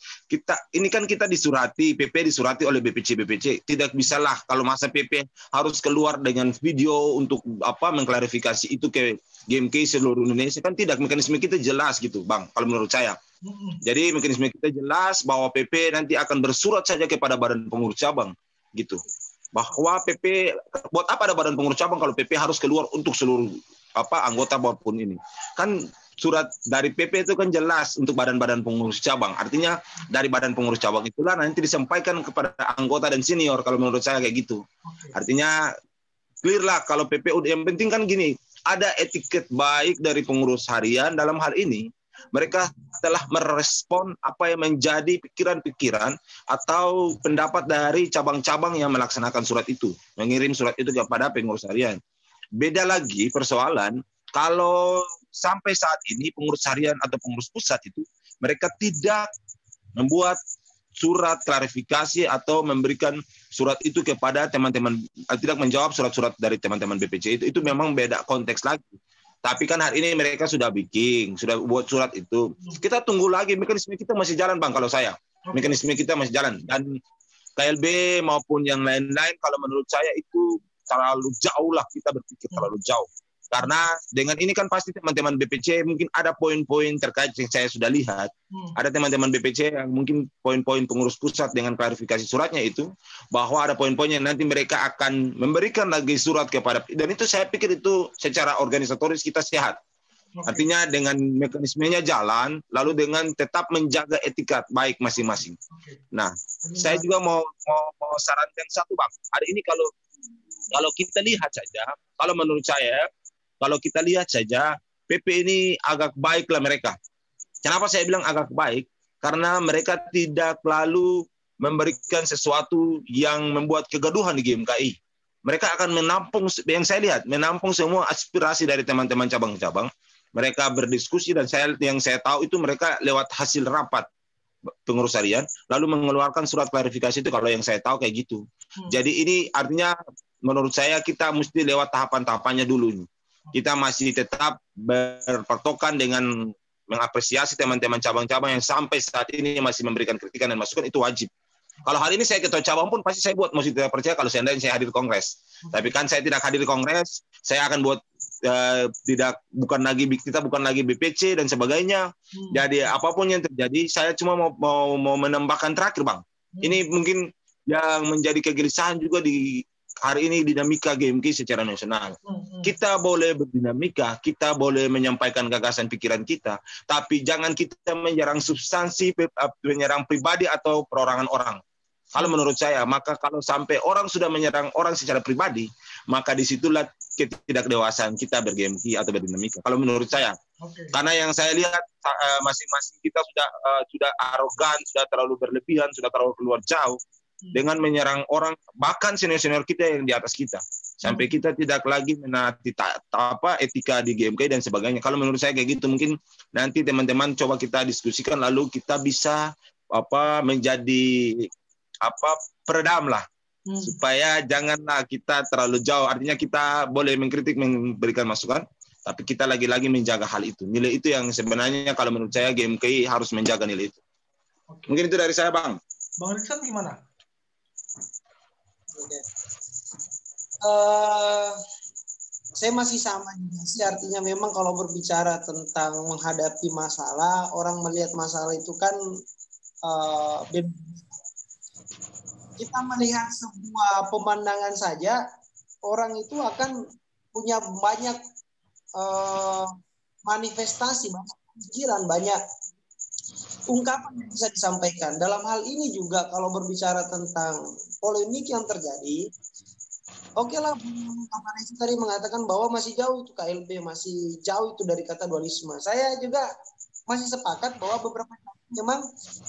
ini kan kita disurati PP disurati oleh BPC tidak bisalah kalau masa PP harus keluar dengan video untuk mengklarifikasi itu ke GMKI seluruh Indonesia kan tidak, mekanisme kita jelas gitu Bang kalau menurut saya. Jadi mekanisme kita jelas bahwa PP nanti akan bersurat saja kepada badan pengurus cabang gitu bahwa PP buat apa ada badan pengurus cabang kalau PP harus keluar untuk seluruh anggota maupun ini. Kan surat dari PP itu kan jelas untuk badan-badan pengurus cabang. Artinya dari badan pengurus cabang itulah nanti disampaikan kepada anggota dan senior kalau menurut saya kayak gitu. Artinya clear lah kalau PP yang penting kan gini, ada etiket baik dari pengurus harian dalam hal ini. Mereka telah merespon apa yang menjadi pikiran-pikiran atau pendapat dari cabang-cabang yang melaksanakan surat itu, mengirim surat itu kepada pengurus harian. Beda lagi persoalan kalau sampai saat ini pengurus harian atau pengurus pusat itu mereka tidak membuat surat klarifikasi atau memberikan surat itu kepada teman-teman, tidak menjawab surat-surat dari teman-teman BPC itu memang beda konteks lagi. Tapi kan hari ini mereka sudah buat surat itu. Kita tunggu lagi, mekanisme kita masih jalan Bang kalau saya. Mekanisme kita masih jalan dan KLB maupun yang lain-lain kalau menurut saya itu terlalu jauh lah, kita berpikir terlalu jauh. Karena dengan ini kan pasti teman-teman BPC mungkin ada poin-poin terkait yang saya sudah lihat. Ada teman-teman BPC yang mungkin poin-poin pengurus pusat dengan klarifikasi suratnya itu, bahwa ada poin-poin yang nanti mereka akan memberikan lagi surat kepada, dan itu saya pikir itu secara organisatoris kita sehat. Artinya dengan mekanismenya jalan, lalu dengan tetap menjaga etika baik masing-masing. Nah, saya juga mau sarankan satu Bang. Hari ini kalau kita lihat saja, kalau menurut saya, kalau kita lihat saja, PP ini agak baiklah mereka. Kenapa saya bilang agak baik? Karena mereka tidak lalu memberikan sesuatu yang membuat kegaduhan di GMKI. Mereka akan menampung, yang saya lihat, menampung semua aspirasi dari teman-teman cabang-cabang. Mereka berdiskusi dan yang saya tahu itu mereka lewat hasil rapat pengurus harian, lalu mengeluarkan surat klarifikasi itu kalau yang saya tahu kayak gitu. Jadi ini artinya menurut saya kita mesti lewat tahapan-tahapannya dulu. Kita masih tetap berpatokan dengan mengapresiasi teman-teman cabang-cabang yang sampai saat ini masih memberikan kritikan dan masukan, itu wajib. Kalau hari ini saya ketua cabang pun pasti saya buat mosi tidak percaya kalau saya hadir kongres. Tapi kan saya tidak hadir kongres, saya akan buat bukan lagi BPC dan sebagainya. Jadi apapun yang terjadi, saya cuma mau menambahkan terakhir Bang. Ini mungkin yang menjadi kegelisahan juga di hari ini dinamika GMKI secara nasional. Kita boleh berdinamika, kita boleh menyampaikan gagasan pikiran kita, tapi jangan kita menyerang substansi, menyerang pribadi atau perorangan orang. Kalau menurut saya, maka kalau sampai orang sudah menyerang orang secara pribadi, maka disitulah ketidakdewasaan kita berGMKI atau berdinamika. Kalau menurut saya, karena yang saya lihat masing-masing kita sudah arogan, sudah terlalu berlebihan, sudah terlalu keluar jauh dengan menyerang orang, bahkan senior-senior kita yang di atas kita, sampai kita tidak lagi menaati etika di GMKI dan sebagainya. Kalau menurut saya kayak gitu, mungkin nanti teman-teman coba kita diskusikan, lalu kita bisa menjadi peredam lah, supaya janganlah kita terlalu jauh. Artinya kita boleh mengkritik, memberikan masukan, tapi kita lagi-lagi menjaga hal itu. Nilai itu yang sebenarnya kalau menurut saya GMKI harus menjaga nilai itu. Mungkin itu dari saya Bang. Bang Riksan gimana? Saya masih sama juga sih, artinya memang kalau berbicara tentang menghadapi masalah, orang melihat masalah itu kan kita melihat sebuah pemandangan saja, orang itu akan punya banyak manifestasi, banyak pikiran, banyak ungkapan yang bisa disampaikan. Dalam hal ini juga kalau berbicara tentang polemik yang terjadi, oke lah, Pak Resi tadi mengatakan bahwa masih jauh itu KLB, masih jauh itu dari kata dualisme. Saya juga masih sepakat bahwa beberapa memang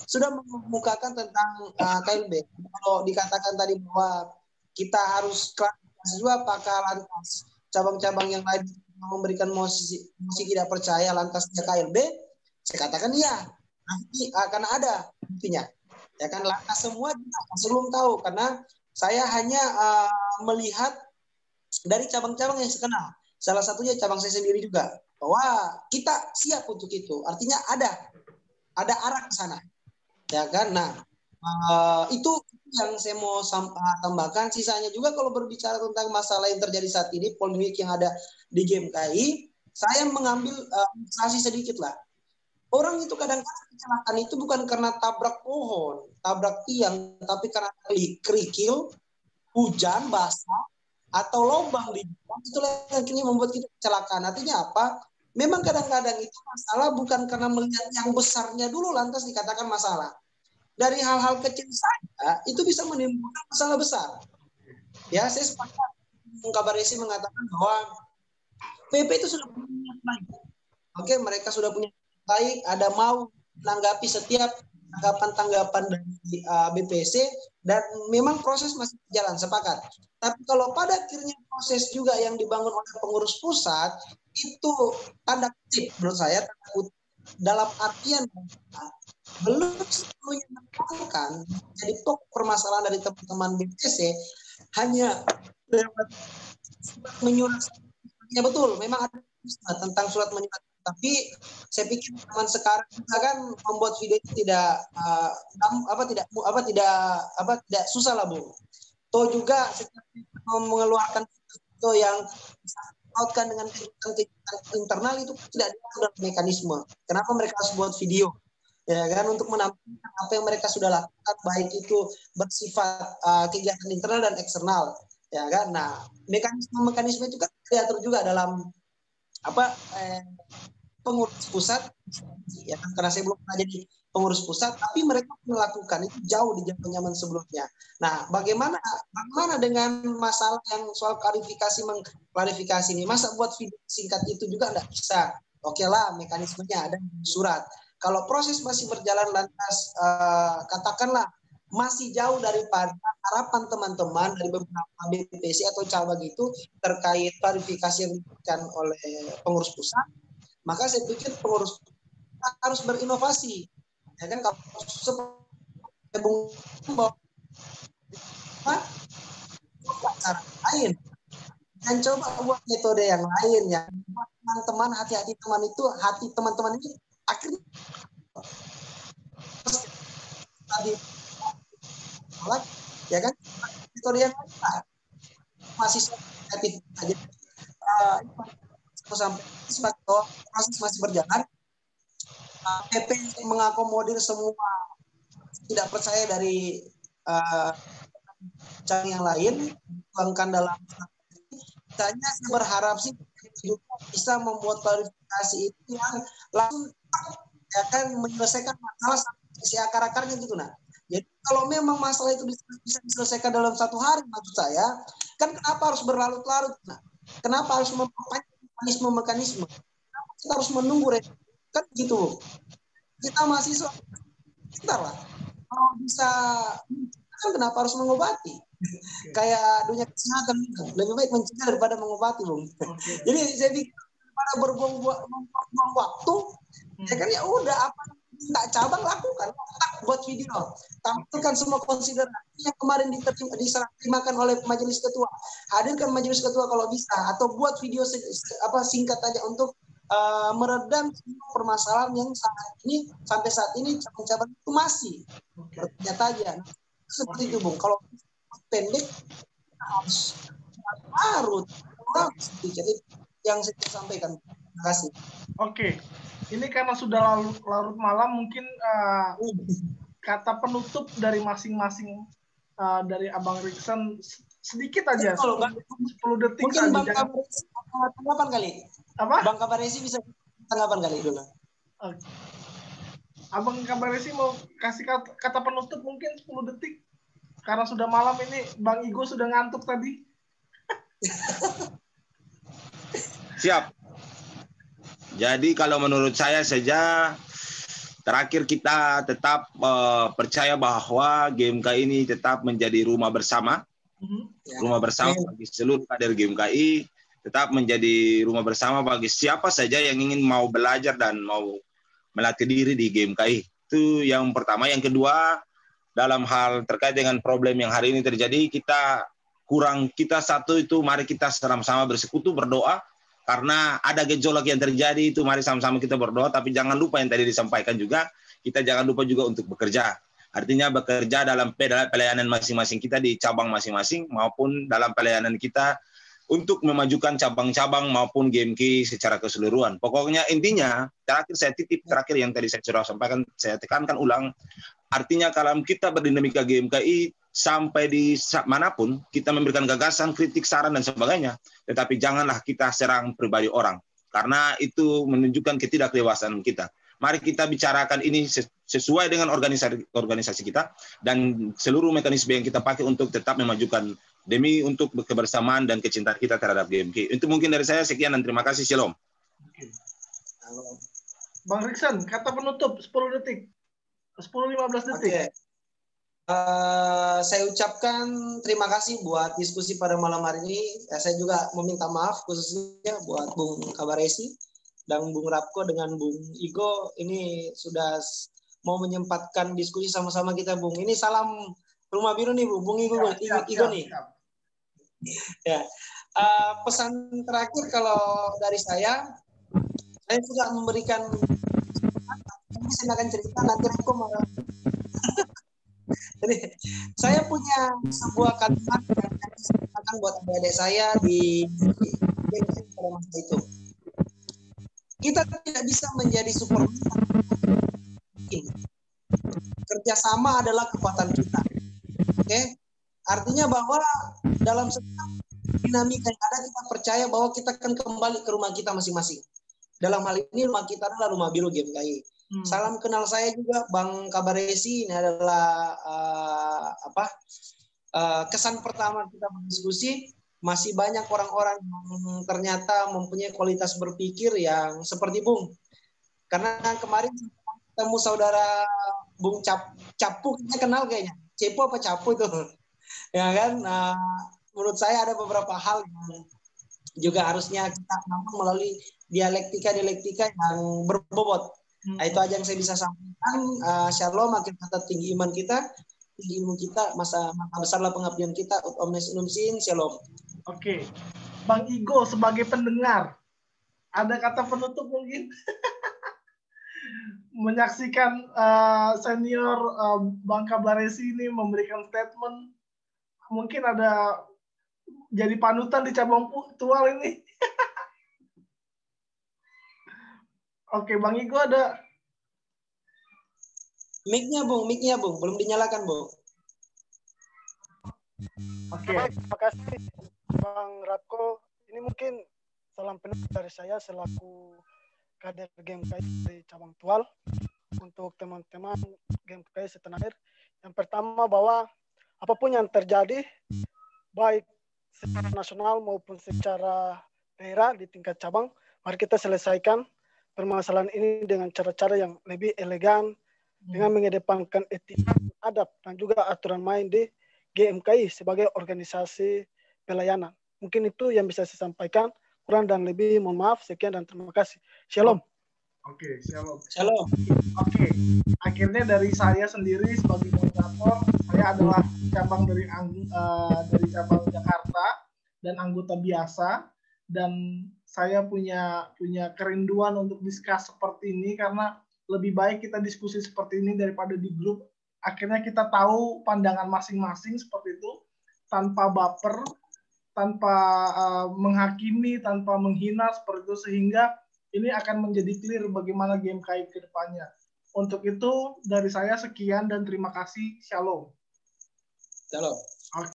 sudah mengemukakan tentang KLB. Kalau dikatakan tadi bahwa kita harus klarifikasi juga apakah lantas cabang-cabang yang lain memberikan mosi tidak percaya lantas KLB, saya katakan iya, nanti akan ada buktinya. Ya kan, lantas semua juga belum tahu karena saya hanya melihat dari cabang-cabang yang saya kenal. Salah satunya cabang saya sendiri juga, bahwa kita siap untuk itu. Artinya ada arah ke sana, ya kan? Nah, itu yang saya mau tambahkan. Sisanya juga kalau berbicara tentang masalah yang terjadi saat ini, polemik yang ada di GMKI, saya mengambil ilustrasi sedikit lah. Orang itu kadang-kadang kecelakaan itu bukan karena tabrak pohon, tabrak tiang, tapi karena kerikil, hujan, basah, atau lubang di jalan. Itulah yang kini membuat kita kecelakaan. Artinya apa? Memang kadang-kadang itu masalah bukan karena melihat yang besarnya dulu lantas dikatakan masalah. Dari hal-hal kecil saja itu bisa menimbulkan masalah besar. Ya, saya sepakat Kabar Resi mengatakan bahwa PP itu sudah punya niat baik. Oke, mereka sudah punya niat baik, ada mau menanggapi setiap tanggapan dari BPC, dan memang proses masih berjalan, sepakat. Tapi kalau pada akhirnya proses juga yang dibangun oleh pengurus pusat itu tanda kutip menurut saya dalam artian belum sepenuhnya menentukan. Jadi pokok permasalahan dari teman-teman BPC hanya menyurat. Ya betul, memang ada tentang surat menyurat. Tapi saya pikir teman sekarang juga kan membuat video itu tidak susah lah, Bu. Toh juga setiap mengeluarkan itu yang disautkan dengan kegiatan internal itu tidak ada mekanisme. Kenapa mereka harus buat video? Ya kan, untuk menampilkan apa yang mereka sudah lakukan, baik itu bersifat kegiatan internal dan eksternal. Ya kan. Nah, mekanisme itu kan diatur juga dalam pengurus pusat, ya kan, karena saya belum pernah jadi pengurus pusat, tapi mereka melakukan itu jauh di zaman sebelumnya. Nah, bagaimana dengan masalah yang soal klarifikasi ini? Masa buat video singkat itu juga tidak bisa? Oke lah, mekanismenya ada di surat. Kalau proses masih berjalan lantas, katakanlah masih jauh daripada harapan teman-teman dari beberapa BPC atau cabang itu terkait klarifikasi yang diberikan oleh pengurus pusat, maka saya pikir pengurus harus berinovasi. Ya kan, kalau cara lain dan coba buat metode yang lain ya. Teman-teman, hati-hati teman-teman ini akhirnya tadi ya kan, metode yang lain masih kreatif aja. Sampai proses masih berjalan, PP mengakomodir semua tidak percaya dari cara yang lain, tuangkan dalam. Misalnya saya berharap sih bisa membuat klarifikasi itu yang langsung ya kan, menyelesaikan masalah si akar-akarnya gitu. Nah, jadi kalau memang masalah itu bisa diselesaikan dalam 1 hari, maksud saya kan kenapa harus berlarut-larut? Nah, kenapa harus memperpanjang mekanisme? Kenapa kita harus menunggu? Kan gitu. Kita mahasiswa, sebentar lah. Kalau bisa, kan kenapa harus mengobati? Kayak dunia kesehatan, lebih baik mencegah daripada mengobati, Bung. Jadi saya pikir pada berbuang waktu, ya kan, ya udah, apa tak cabang lakukan, buat video, tampilkan semua konsiderasi yang kemarin diserahkan oleh majelis ketua, hadirkan majelis ketua kalau bisa, atau buat video singkat aja untuk meredam permasalahan yang sampai saat ini cabang-cabang itu masih bertanya-tanya. Seperti itu, Bung. Kalau pendek harus sedikit yang saya sampaikan. Terima kasih. Oke, ini karena sudah larut malam, mungkin kata penutup dari masing-masing dari Abang Rikson sedikit aja, 10 detik. Mungkin Bang Kabaresi tanggapan kali. Apa? Bang Kabaresi bisa tanggapan kali dulu. Abang Kabaresi mau kasih kata penutup mungkin 10 detik. Karena sudah malam ini, Bang Igo sudah ngantuk tadi. Siap. Jadi kalau menurut saya saja, terakhir kita tetap percaya bahwa GMK ini tetap menjadi rumah bersama. Rumah bersama bagi seluruh kader GMKI, tetap menjadi rumah bersama bagi siapa saja yang ingin mau belajar dan mau melatih diri di GMKI. Itu yang pertama. Yang kedua, dalam hal terkait dengan problem yang hari ini terjadi, kita satu itu, mari kita sama-sama bersekutu berdoa, karena ada gejolak yang terjadi itu, mari sama-sama kita berdoa, tapi jangan lupa yang tadi disampaikan juga, kita jangan lupa juga untuk bekerja. Artinya bekerja dalam pelayanan masing-masing kita di cabang masing-masing, maupun dalam pelayanan kita untuk memajukan cabang-cabang maupun GMK secara keseluruhan. Pokoknya intinya, terakhir yang tadi saya sudah sampaikan, saya tekankan ulang, artinya kalau kita berdinamika GMKI sampai di manapun, kita memberikan gagasan, kritik, saran, dan sebagainya, tetapi janganlah kita serang pribadi orang, karena itu menunjukkan ketidakdewasaan kita. Mari kita bicarakan ini sesuai dengan organisasi kita, dan seluruh mekanisme yang kita pakai untuk tetap memajukan demi untuk kebersamaan dan kecintaan kita terhadap GMK. Itu mungkin dari saya, sekian dan terima kasih. Shalom. Bang Riksan, kata penutup 10 detik. 10-15 detik. Saya ucapkan terima kasih buat diskusi pada malam hari ini. Saya juga meminta maaf khususnya buat Bung Kabaresi dan Bung Rapko dengan Bung Igo. Ini sudah mau menyempatkan diskusi sama-sama kita, Bung. Ini salam rumah biru nih, Bung Igo, Igo nih. Ya. Pesan terakhir kalau dari saya juga memberikan, saya akan cerita nanti aku mau. Jadi saya punya sebuah kalimat yang akan buat adik-adik saya di pada masa itu. Kita tidak bisa menjadi Superman. Kerjasama adalah kekuatan kita. Oke? Artinya bahwa dalam setiap dinamika yang ada, kita percaya bahwa kita akan kembali ke rumah kita masing-masing. Dalam hal ini rumah kita adalah rumah biru GMKI. Salam kenal saya juga Bang Kabaresi. Ini adalah kesan pertama kita berdiskusi. Masih banyak orang-orang yang ternyata mempunyai kualitas berpikir yang seperti Bung. Karena kemarin ketemu saudara Bung Capu, kita kenal kayaknya. Cepo apa Capu itu? Ya kan? Menurut saya ada beberapa hal yang juga harusnya kita bangun melalui dialektika yang berbobot. Nah, itu aja yang saya bisa sampaikan. Shalom, makin kata tinggi iman kita, tinggi ilmu kita, masa besarlah pengabdian kita. Omnes Nunsin, shalom. Oke, Bang Igo sebagai pendengar, ada kata penutup mungkin? Menyaksikan senior Bang Kabaresi ini memberikan statement, mungkin ada jadi panutan di cabang tual ini. Oke, Bang Igo ada. Mic-nya Bung, belum dinyalakan Bung. Oke. Terima kasih Bang Rapko. Ini mungkin salam penutup dari saya selaku kader GMKI dari cabang tual untuk teman-teman GMKI setanah air. Yang pertama bahwa apapun yang terjadi, baik secara nasional maupun secara daerah di tingkat cabang, mari kita selesaikan permasalahan ini dengan cara-cara yang lebih elegan, dengan mengedepankan etika, adab, dan juga aturan main di GMKI sebagai organisasi pelayanan. Mungkin itu yang bisa saya sampaikan. Kurang dan lebih mohon maaf. Sekian dan terima kasih. Shalom. Oke, shalom. Shalom. Oke, akhirnya dari saya sendiri sebagai moderator, saya adalah cabang dari cabang Jakarta dan anggota biasa, dan saya punya kerinduan untuk diskus seperti ini karena lebih baik kita diskusi seperti ini daripada di grup. Akhirnya kita tahu pandangan masing-masing seperti itu, tanpa baper, tanpa menghakimi, tanpa menghina seperti itu, sehingga ini akan menjadi clear bagaimana GMKI ke depannya. Untuk itu dari saya sekian dan terima kasih. Shalom. Shalom.